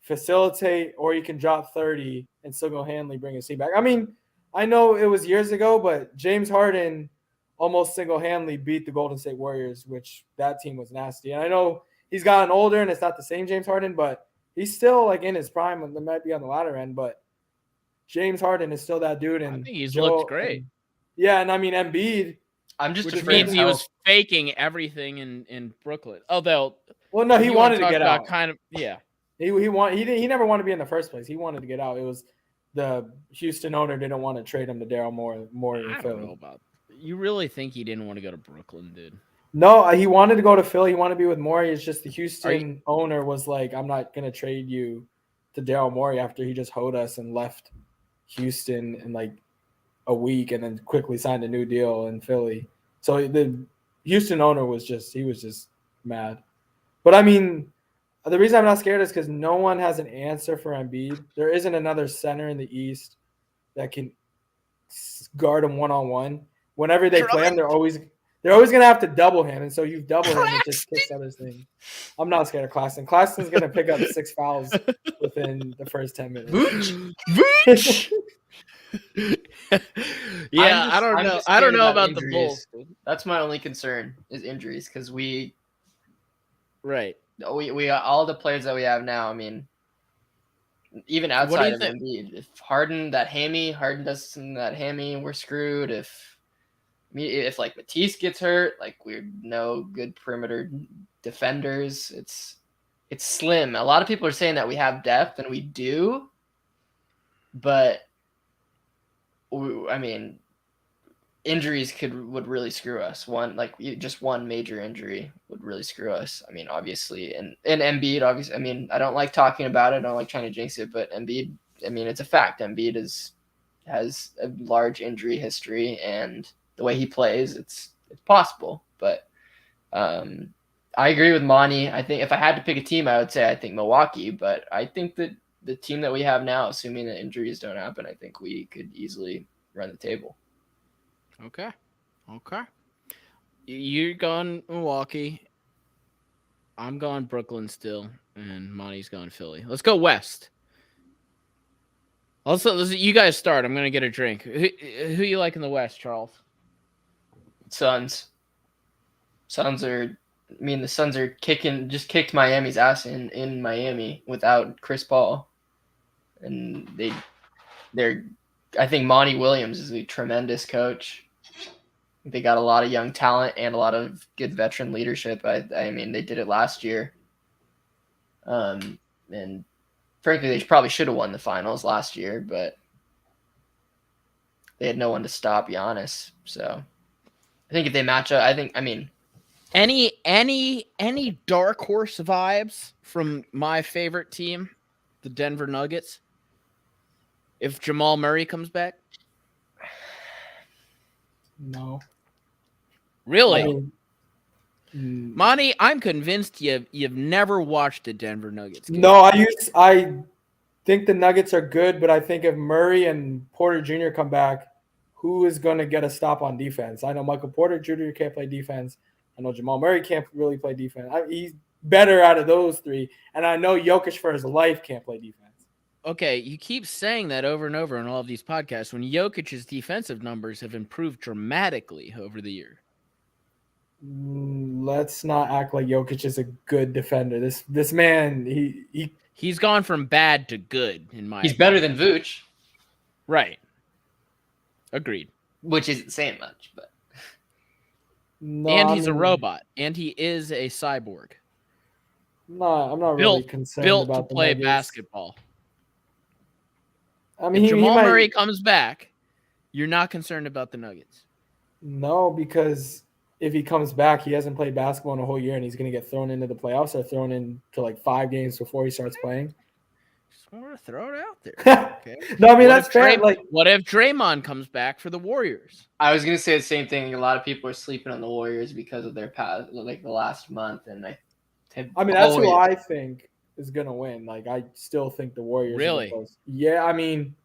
facilitate, or he can drop 30 and still go handily bring his team back. I mean, I know it was years ago, but James Harden almost single-handedly beat the Golden State Warriors, which that team was nasty. And I know he's gotten older and it's not the same James Harden, but he's still like in his prime, and they might be on the latter end, but James Harden is still that dude. And I think he's looked great. And I mean Embiid. Which means he was faking everything in Brooklyn. Well, no, he wanted to get out. He never wanted to be in the first place. He wanted to get out. It was the Houston owner didn't want to trade him to Daryl Morey in Philly. I don't know about. You really think he didn't want to go to Brooklyn, dude? No, he wanted to go to Philly. He wanted to be with Morey. It's just the Houston owner was like, I'm not going to trade you to Daryl Morey after he just hoed us and left Houston in like a week and then quickly signed a new deal in Philly. So the Houston owner was just mad. But I mean, the reason I'm not scared is because no one has an answer for Embiid. There isn't another center in the East that can guard him one-on-one. Whenever they play him, they're always going to have to double him, and so you double him and just kicks other things. I'm not scared of Claxton. Claxton's going to pick up 6 fouls within the first 10 minutes. Vooch. Yeah, I don't know. I don't know about injuries. The Bulls. That's my only concern is injuries, because we all the players that we have now. I mean, even outside of Embiid, if Harden does something to that hammy, we're screwed. If like Matisse gets hurt, like we're no good perimeter defenders. it's slim. A lot of people are saying that we have depth, and we do, but I mean, injuries would really screw us. Just one major injury would really screw us. I mean, obviously, and Embiid, obviously. I mean, I don't like talking about it. I don't like trying to jinx it, but Embiid. I mean, it's a fact. Embiid has a large injury history, and the way he plays, it's possible. But I agree with Monty. I think if I had to pick a team, I would say I think Milwaukee. But I think that the team that we have now, assuming that injuries don't happen, I think we could easily run the table. Okay. You're going Milwaukee. I'm going Brooklyn still, and Monty's going Philly. Let's go West. Also, you guys start. I'm gonna get a drink. Who you like in the West, Charles? Suns. The Suns are kicked Miami's ass in Miami without Chris Paul, and I think Monty Williams is a tremendous coach. They got a lot of young talent and a lot of good veteran leadership. I mean, they did it last year. And frankly, they probably should have won the finals last year, but they had no one to stop Giannis. So I think if they match up, any dark horse vibes from my favorite team, the Denver Nuggets? If Jamal Murray comes back? No. Really? Monty, I'm convinced you've never watched a Denver Nuggets game. No, I think the Nuggets are good, but I think if Murray and Porter Jr. come back, who is going to get a stop on defense? I know Michael Porter Jr. can't play defense. I know Jamal Murray can't really play defense. He's better out of those three. And I know Jokic for his life can't play defense. Okay, you keep saying that over and over in all of these podcasts when Jokic's defensive numbers have improved dramatically over the year. Let's not act like Jokic is a good defender. This man, he's gone from bad to good in my He's better than Vooch. Right. Agreed. Which isn't saying much, but no, and he's a robot, and he is a cyborg. No, I'm not really concerned built about to play the basketball. I mean, if Jamal Murray comes back, you're not concerned about the Nuggets. No, because if he comes back, he hasn't played basketball in a whole year, and he's going to get thrown into the playoffs or thrown into like 5 games before he starts playing. Just want to throw it out there. Okay. No, I mean, that's fair. What if Draymond comes back for the Warriors? I was going to say the same thing. A lot of people are sleeping on the Warriors because of their past, like the last month, and that's who I think is going to win. Like, I still think the Warriors. Really? Yeah, I mean,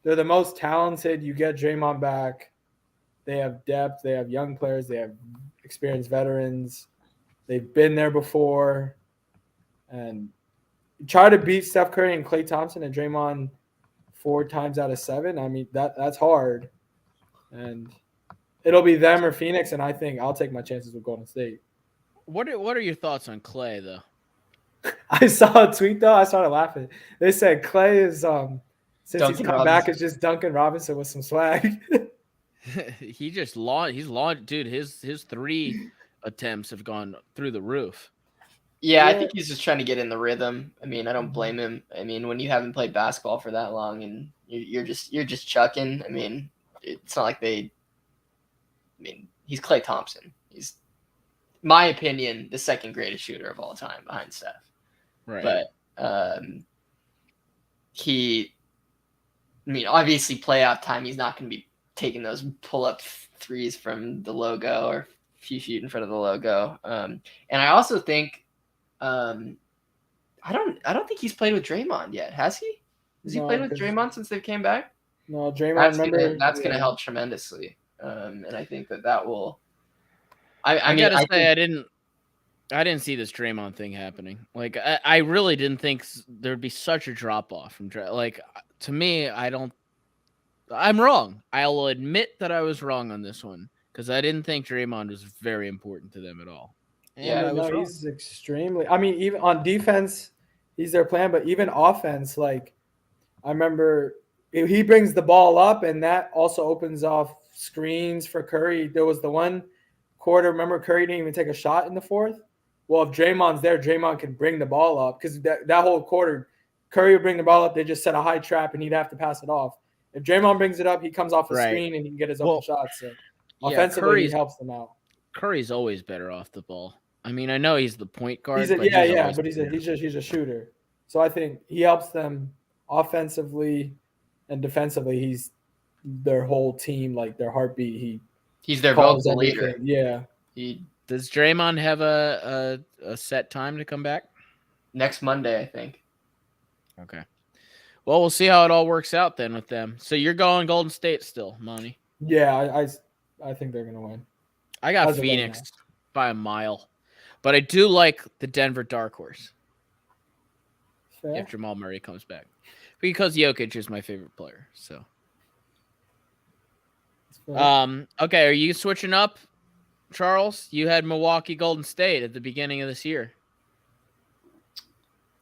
they're the most talented. You get Draymond back. They have depth. They have young players. They have experienced veterans. They've been there before. And try to beat Steph Curry and Klay Thompson and Draymond 4 times out of 7. I mean, that's hard. And it'll be them or Phoenix, and I think I'll take my chances with Golden State. What are your thoughts on Klay, though? I saw a tweet, though. I started laughing. They said Klay is since Duncan he's come back, it's just Duncan Robinson with some swag. He's launched, dude. His 3 attempts have gone through the roof. Yeah, I think he's just trying to get in the rhythm. I mean, I don't blame him. I mean, when you haven't played basketball for that long and you're just chucking. I mean, it's not like he's Klay Thompson. He's, my opinion, the second greatest shooter of all time behind Steph. Right. But obviously playoff time, he's not going to be taking those pull-up threes from the logo or few feet in front of the logo. And I also think I don't think he's played with Draymond yet. Has he? Has he played with Draymond since they came back? No, Draymond. That's gonna help tremendously. And I think that will. I didn't see this Draymond thing happening. Like I really didn't think there'd be such a drop off from like, to me, I'm wrong. I'll admit that I was wrong on this one because I didn't think Draymond was very important to them at all. And he's extremely. I mean, even on defense, he's their plan, but even offense, like I remember he brings the ball up, and that also opens off screens for Curry. There was the one quarter. Remember, Curry didn't even take a shot in the fourth. well, if Draymond's there, Draymond can bring the ball up because that whole quarter, Curry would bring the ball up. They just set a high trap and he'd have to pass it off. If Draymond brings it up, he comes off the Right. screen and he can get his open shots. So Yeah, offensively, he helps them out. Curry's always better off the ball. I mean, I know he's the point guard. But he's a shooter. So I think he helps them offensively and defensively. He's their whole team, like their heartbeat. He's their vocal leader. Everything. Yeah. Does Draymond have a set time to come back? Next Monday, I think. Okay. Well, we'll see how it all works out then with them. So you're going Golden State still, Monty? Yeah, I think they're gonna win. I got Phoenix by a mile, but I do like the Denver Dark Horse. Fair. If Jamal Murray comes back, because Jokic is my favorite player. So, okay, are you switching up, Charles? You had Milwaukee Golden State at the beginning of this year.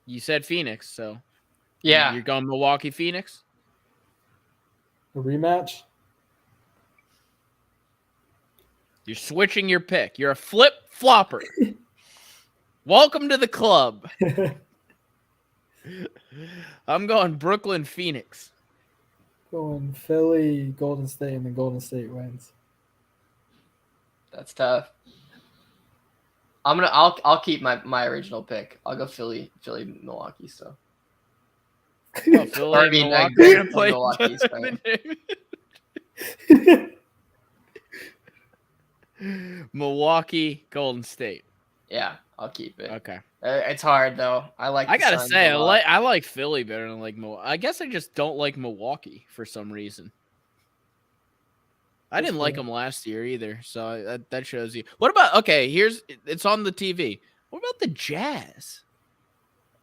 You said Phoenix, so yeah, you're going Milwaukee Phoenix. A rematch. You're switching your pick. You're a flip flopper. Welcome to the club. I'm going Brooklyn Phoenix. Going Philly, Golden State, and then Golden State wins. That's tough. I'll keep my original pick. I'll go Philly, Milwaukee. So. Oh, Philly, Milwaukee. Milwaukee, Golden State. Yeah, I'll keep it. Okay. It's hard though. I gotta say, I like Philly better than Milwaukee. I guess I just don't like Milwaukee for some reason. I didn't like them last year either, so that shows you. What about it's on the TV. What about the Jazz?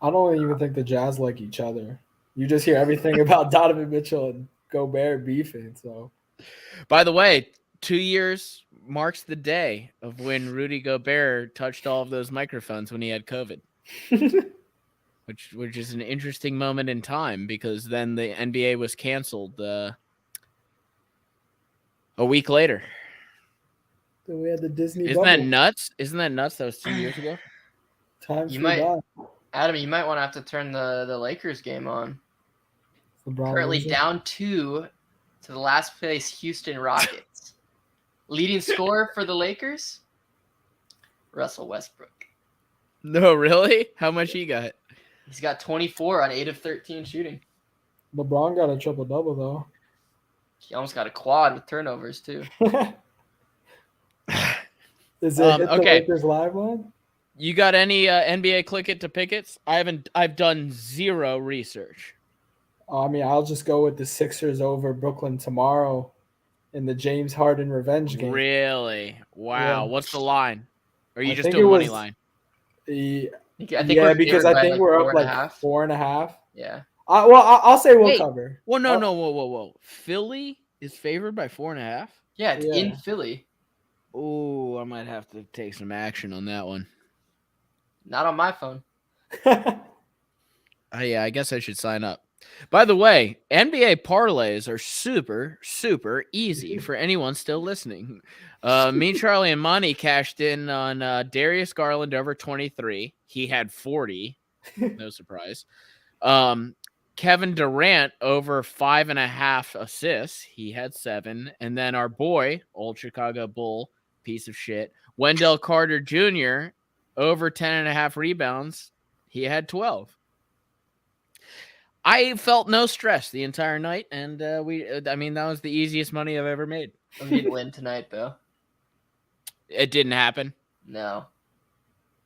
I don't even think the Jazz like each other. You just hear everything about Donovan Mitchell and Gobert beefing. So, by the way, 2 years marks the day of when Rudy Gobert touched all of those microphones when he had COVID, which is an interesting moment in time because then the NBA was canceled a week later. So we had the Disney. Isn't that nuts? That was 2 years ago. Adam, you might want to have to turn the Lakers game on. LeBron Currently down 2 to the last place Houston Rockets. Leading scorer for the Lakers, Russell Westbrook. No, really? How much he got? He's got 24 on 8 of 13 shooting. LeBron got a triple-double, though. He almost got a quad with turnovers, too. Is it the Lakers live one? You got any NBA click it to pickets? I've done zero research. I mean, I'll just go with the Sixers over Brooklyn tomorrow in the James Harden revenge game. Really? Wow. Yeah. What's the line? Or you just think do a money was line? Because I think we're up like 4.5. Yeah. I'll say we'll cover. Well, no. Whoa. Philly is favored by 4.5? Yeah, it's in Philly. Oh, I might have to take some action on that one. Not on my phone. Yeah, I guess I should sign up. By the way, NBA parlays are super, super easy for anyone still listening. Me, Charlie, and Monty cashed in on Darius Garland over 23. He had 40. No surprise. Kevin Durant over 5.5 assists. He had 7. And then our boy, old Chicago Bull, piece of shit, Wendell Carter Jr., over 10.5 rebounds. He had 12. I felt no stress the entire night, and that was the easiest money I've ever made. We didn't win tonight, though. It didn't happen. No.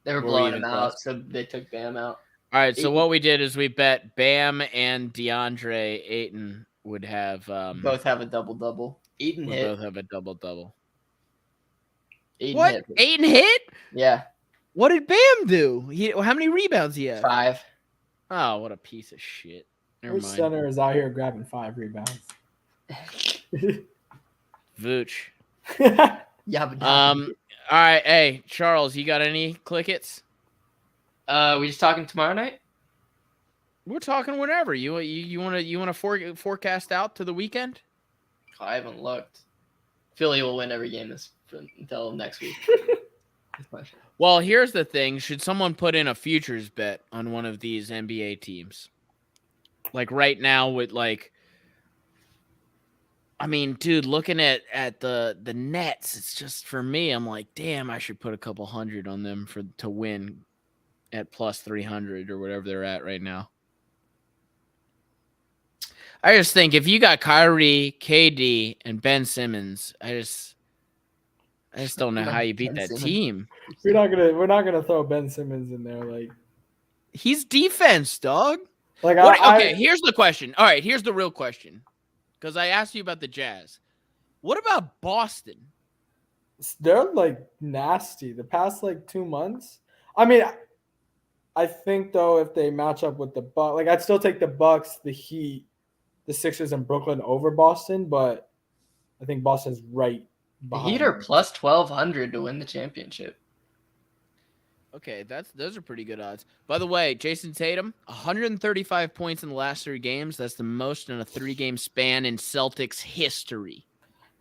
They were blowing him out, so they took Bam out. All right, so what we did is we bet Bam and DeAndre Ayton would have... both have a double-double. Ayton hit. Both have a double-double. Ayton hit. Ayton hit? Yeah. What did Bam do? How many rebounds he had? 5. Oh, what a piece of shit. Never Which mind. center is out here grabbing 5 rebounds? Vooch. Yeah. All right, hey, Charles, you got any clickets? We just talking tomorrow night? We're talking whenever. You want to forecast out to the weekend? I haven't looked. Philly will win every game until next week. Well, here's the thing. Should someone put in a futures bet on one of these NBA teams? Like right now with I mean, dude, looking at the Nets, it's just for me, I'm like, damn, I should put a couple hundred on them to win at plus 300 or whatever they're at right now. I just think if you got Kyrie, KD, and Ben Simmons, I just don't know how you beat that team. We're not gonna throw Ben Simmons in there. Like, he's defense, dog. Like, okay, here's the question. All right, here's the real question. Because I asked you about the Jazz. What about Boston? They're like nasty the past like 2 months. I mean, I think though if they match up with the Bucks, like I'd still take the Bucks, the Heat, the Sixers, and Brooklyn over Boston, but I think Boston's right behind. The Heat are plus 1,200 to win the championship. Okay, those are pretty good odds. By the way, Jason Tatum, 135 points in the last 3 games. That's the most in a 3-game span in Celtics history.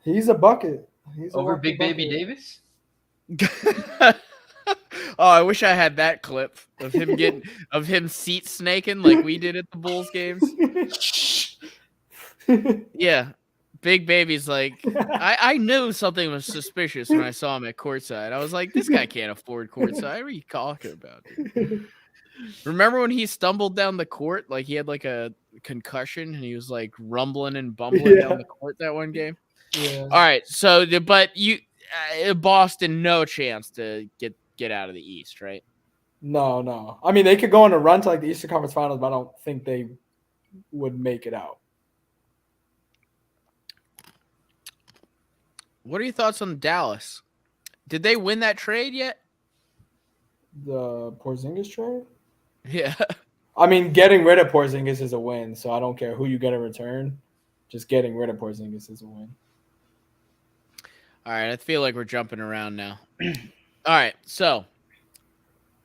He's a bucket. He's over Big Baby Davis? Oh, I wish I had that clip of him seat snaking like we did at the Bulls games. Yeah. Big Baby's like, I knew something was suspicious when I saw him at courtside. I was like, this guy can't afford courtside. What are you talking about, dude? Remember when he stumbled down the court? Like he had like a concussion and he was like rumbling and bumbling down the court that one game? Yeah. All right. So, but Boston, no chance to get out of the East, right? No. I mean, they could go on a run to like the Eastern Conference Finals, but I don't think they would make it out. What are your thoughts on Dallas? Did they win that trade yet? The Porzingis trade? Yeah. I mean, getting rid of Porzingis is a win, so I don't care who you get in return. Just getting rid of Porzingis is a win. All right, I feel like we're jumping around now. All right, so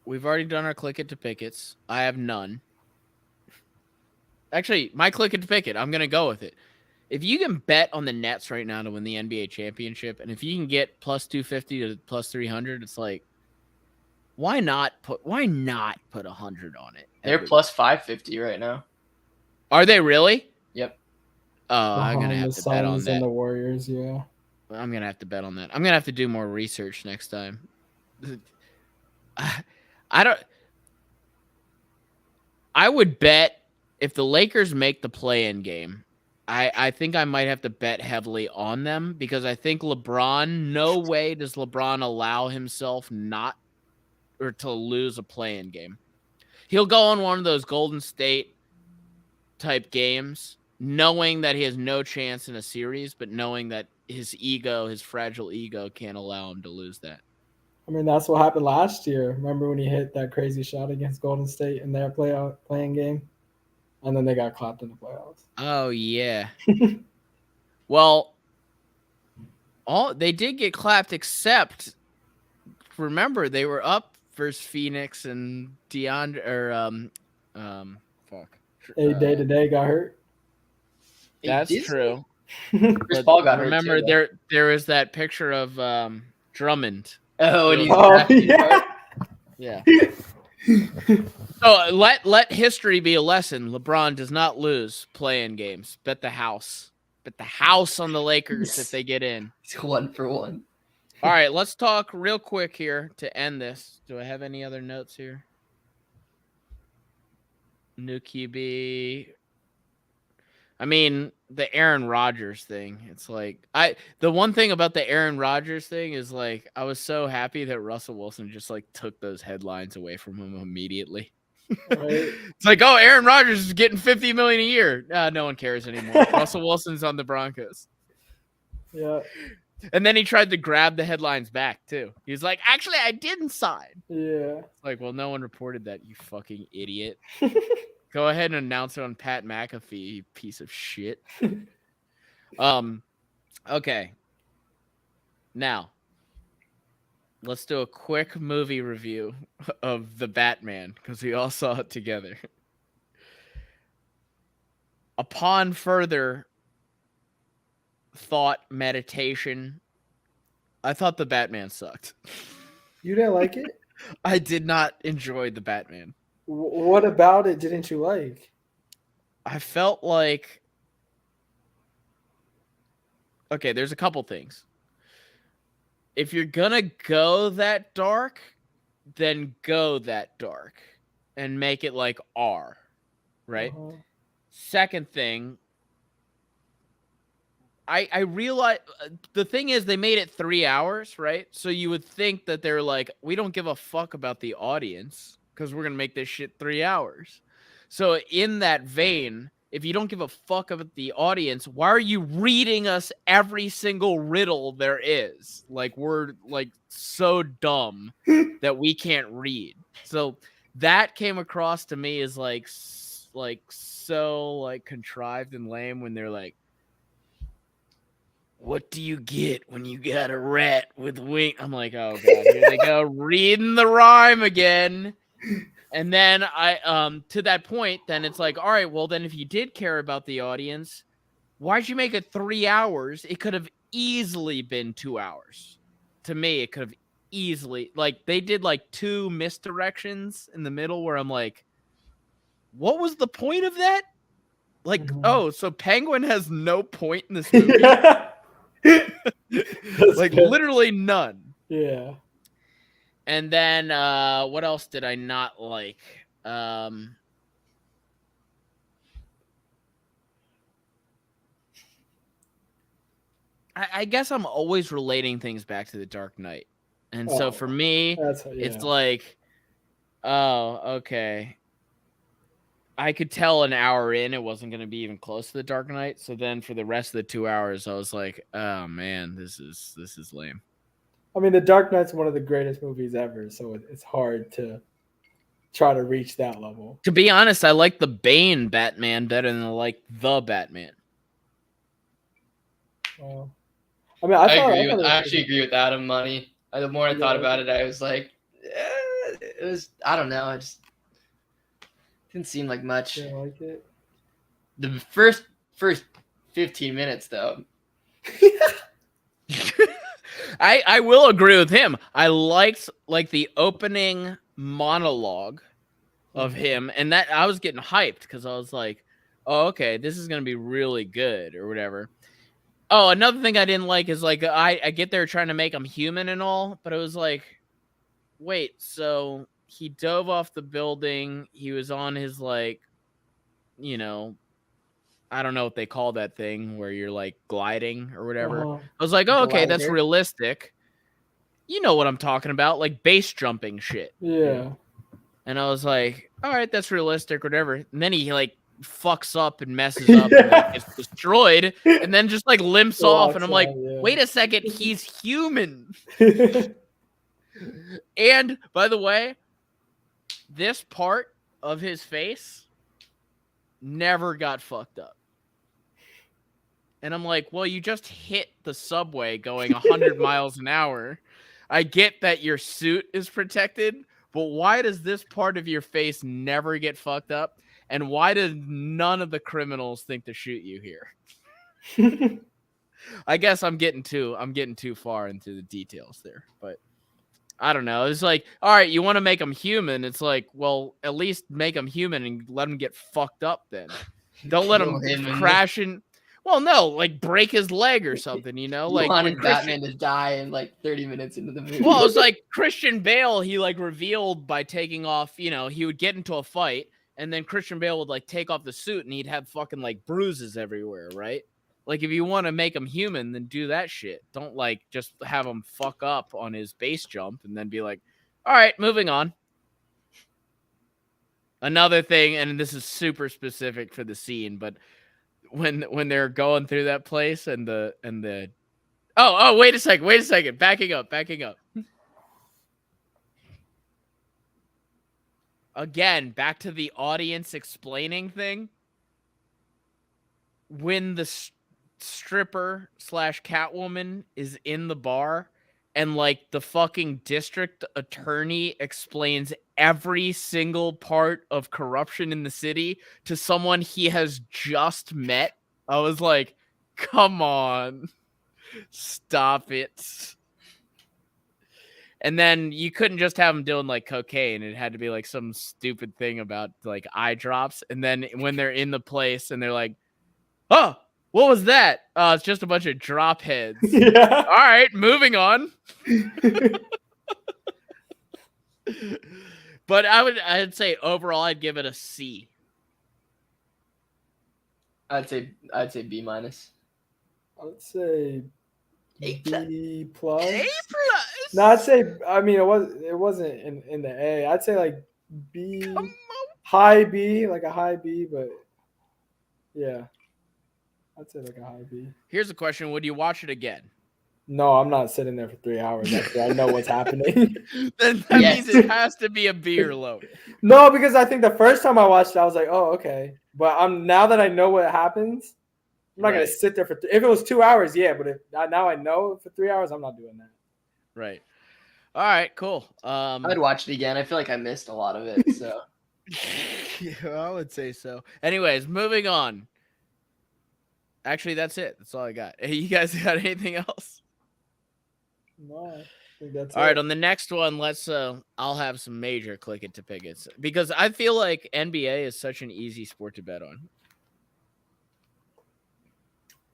we've already done our click it to pickets. I have none. Actually, my click it to picket, I'm going to go with it. If you can bet on the Nets right now to win the NBA championship, and if you can get plus 250 to plus 300, it's like, why not put 100 on it? They're plus 550 right now. Are they really? Yep. I'm gonna have to bet on that. And the Warriors, yeah. I'm gonna have to bet on that. I'm gonna have to do more research next time. I would bet if the Lakers make the play-in game. I think I might have to bet heavily on them because I think LeBron, no way does LeBron allow himself to lose a play-in game. He'll go on one of those Golden State type games, knowing that he has no chance in a series, but knowing that his fragile ego can't allow him to lose that. I mean, that's what happened last year. Remember when he hit that crazy shot against Golden State in their playing game? And then they got clapped in the playoffs. Oh, yeah. Well, they did get clapped, except, remember, they were up versus Phoenix and DeAndre, Day-to-day got hurt. That's true. Chris Paul got remember, hurt too, there was that picture of Drummond. Oh, and yeah. So let history be a lesson. LeBron does not lose play-in games. Bet the house. Bet the house on the Lakers if they get in. It's 1-for-1. All right, let's talk real quick here to end this. Do I have any other notes here? New QB. I mean, the Aaron Rodgers thing. It's like the one thing about the Aaron Rodgers thing is like I was so happy that Russell Wilson just like took those headlines away from him immediately. Right. It's like, oh, Aaron Rodgers is getting $50 million a year. No one cares anymore. Russell Wilson's on the Broncos. Yeah. And then he tried to grab the headlines back too. He was like, actually, I didn't sign. Yeah. It's like, well, no one reported that, you fucking idiot. Go ahead and announce it on Pat McAfee, you piece of shit. Okay. Now, let's do a quick movie review of The Batman, because we all saw it together. Upon further thought, meditation, I thought The Batman sucked. You didn't like it? I did not enjoy the Batman. What about it didn't you like? I felt like, okay, there's a couple things. If you're gonna go that dark, then go that dark and make it like R, right? Uh-huh. Second thing, I realize the thing is they made it 3 hours, right? So you would think that they're like, we don't give a fuck about the audience because we're gonna make this shit 3 hours. So in that vein, if you don't give a fuck about the audience, why are you reading us every single riddle there is? Like, we're like so dumb that we can't read. So that came across to me as like so like contrived and lame when they're like, what do you get when you got a rat with wings? I'm like, oh god, here they go reading the rhyme again. And then I to that point, then it's like, all right, well then if you did care about the audience, why'd you make it 3 hours? It could have easily been 2 hours. To me, it could have easily, like, they did like 2 misdirections in the middle where I'm like, what was the point of that? Like, oh, so Penguin has no point in this movie? Like, good. literally none. Yeah. And then what else did I not like? I guess I'm always relating things back to The Dark Knight. And so for me, it's like, oh, okay. I could tell an hour in it wasn't going to be even close to The Dark Knight. So then for the rest of the 2 hours, I was like, oh man, this is lame. I mean, The Dark Knight's one of the greatest movies ever, so it's hard to try to reach that level. To be honest, I like the Bane Batman better than I like the Batman. Well, I mean, I actually agree with Adam. Money. The more I thought about it, I was like, it was. I don't know. It just didn't seem like much. Didn't like it. The first 15 minutes, though. I will agree with him. I liked like the opening monologue of him, and that I was getting hyped because I was like, oh, okay, this is gonna be really good or whatever. Oh, another thing I didn't like is like I get there trying to make him human and all, but it was like, wait, so he dove off the building, he was on his like, you know, I don't know what they call that thing where you're like gliding or whatever. I was like, oh, okay, that's realistic. You know what I'm talking about, like base jumping shit. Yeah. And I was like, all right, that's realistic or whatever. And then he like fucks up and messes up and like, gets destroyed and then just like limps off. And I'm like, wait a second, he's human. And by the way, this part of his face never got fucked up. And I'm like, well, you just hit the subway going 100 miles an hour. I get that your suit is protected, but why does this part of your face never get fucked up? And why did none of the criminals think to shoot you here? I guess I'm getting too far into the details there, but I don't know. It's like, all right, you want to make him human. It's like, well, at least make him human and let him get fucked up then. Don't let him crash in. Well, no, like break his leg or something, you know? Like wanted Batman to die in like 30 minutes into the movie. Well, it was like Christian Bale, he like revealed by taking off, you know, he would get into a fight and then Christian Bale would like take off the suit and he'd have fucking like bruises everywhere, right? Like if you want to make him human, then do that shit. Don't like just have him fuck up on his base jump and then be like, all right, moving on. Another thing, and this is super specific for the scene, but when they're going through that place and the wait a second, backing up. Again, back to the audience explaining thing. When the stripper / Catwoman is in the bar and like the fucking district attorney explains every single part of corruption in the city to someone he has just met, I was like, come on, stop it. And then you couldn't just have them doing like cocaine. It had to be like some stupid thing about like eye drops. And then when they're in the place and they're like, oh, what was that? It's just a bunch of drop heads. Yeah. All right, moving on. But I'd say overall I'd give it a C. I'd say B minus. I would say A+. B plus. A+. No, I'd say. I mean, it wasn't in the A. I'd say like B, high B, like a high B, but yeah, I'd say like a high B. Here's a question: would you watch it again? No, I'm not sitting there for 3 hours after I know what's happening. Then that Yes. means it has to be a B or lower. No, because I think the first time I watched it, I was like, oh, okay. But now that I know what happens, I'm not gonna Right. sit there for. If it was 2 hours, yeah. But now I know for 3 hours, I'm not doing that. Right. All right. Cool. I'd watch it again. I feel like I missed a lot of it. So Yeah, I would say so. Anyways, moving on. Actually, that's it. That's all I got. Hey, you guys got anything else? No, I think that's All it. right, on the next one, let's I'll have some major click it to pickets because I feel like NBA is such an easy sport to bet on.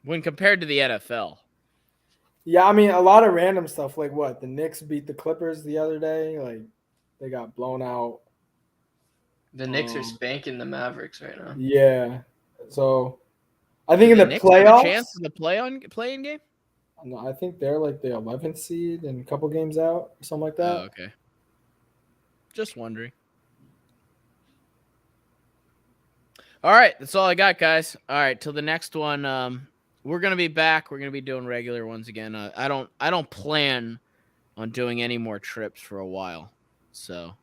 When compared to the NFL. Yeah, I mean, a lot of random stuff. Like what? The Knicks beat the Clippers the other day. Like they got blown out. the Knicks are spanking the Mavericks right now. Yeah. So I think in the Knicks have a playoffs, chance in the play-in game? no, I think they're like the 11th seed and a couple games out or something like that. Oh, okay. Just wondering. All right, that's all I got, guys. All right, till the next one. We're gonna be back. We're gonna be doing regular ones again. I don't plan on doing any more trips for a while. So,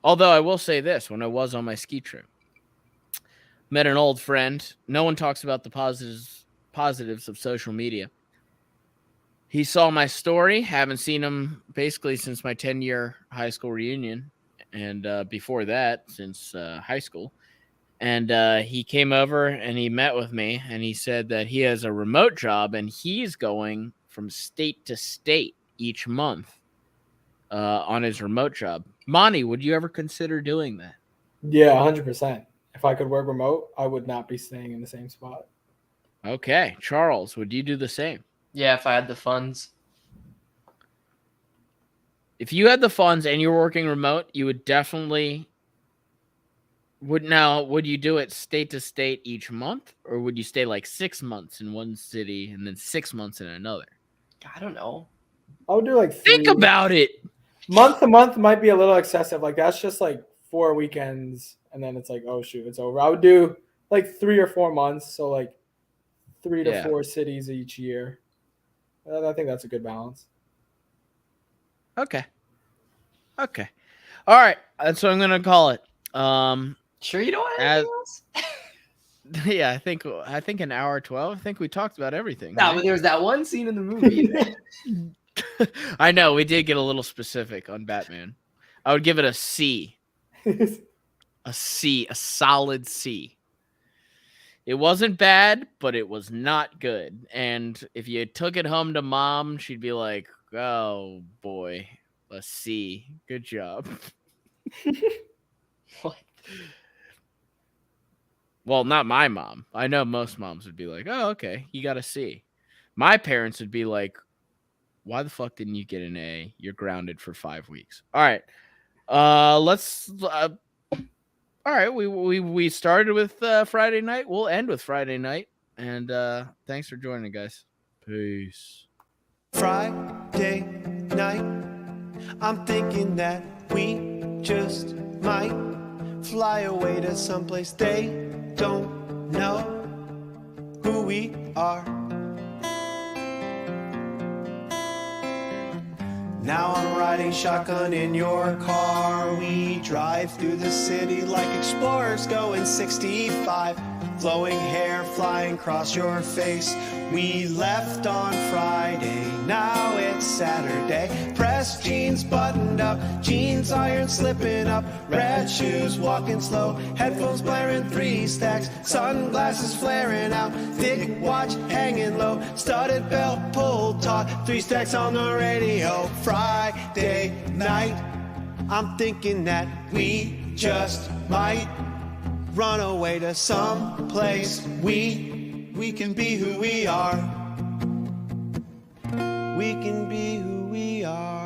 although I will say this: when I was on my ski trip, met an old friend. No one talks about the positives of social media. He saw my story. Haven't seen him basically since my 10-year high school reunion, and before that, since high school. And he came over and he met with me, and he said that he has a remote job and he's going from state to state each month on his remote job. Monty, would you ever consider doing that? Yeah, 100%. If I could work remote, I would not be staying in the same spot. Okay. Charles, would you do the same? Yeah, if I had the funds. If you had the funds and you're working remote, you would definitely would you do it state to state each month, or would you stay like 6 months in one city and then 6 months in another? I don't know. I would do like Think about it. month to month might be a little excessive. Like that's just like 4 weekends, and then it's like, oh shoot, it's over. I would do like 3 or 4 months, so like 3 to 4 cities each year. I think that's a good balance. Okay. All right. That's what I'm gonna call it. Sure, you don't want anything else? Yeah, I think an hour 12. I think we talked about everything. No, right? but there was that one scene in the movie. I know we did get a little specific on Batman. I would give it a C. A C, a solid C. It wasn't bad, but it was not good. And if you took it home to mom, she'd be like, "Oh boy, a C. Good job." What? Well, not my mom. I know most moms would be like, "Oh, okay, you got a C." My parents would be like, "Why the fuck didn't you get an A? You're grounded for 5 weeks." All right. Let's all right, we started with Friday night. We'll end with Friday night. And thanks for joining, guys. Peace. Friday night, I'm thinking that we just might fly away to someplace they don't know who we are. Now I'm riding shotgun in your car. We drive through the city like explorers going 65. Flowing hair flying across your face. We left on Friday, now it's Saturday. Pressed jeans buttoned up, jeans iron slipping up. Red shoes walking slow, headphones blaring 3 stacks. Sunglasses flaring out, thick watch hanging low. Studded belt pulled taut, 3 stacks on the radio. Friday night, I'm thinking that we just might run away to some place. We can be who we are. We can be who we are.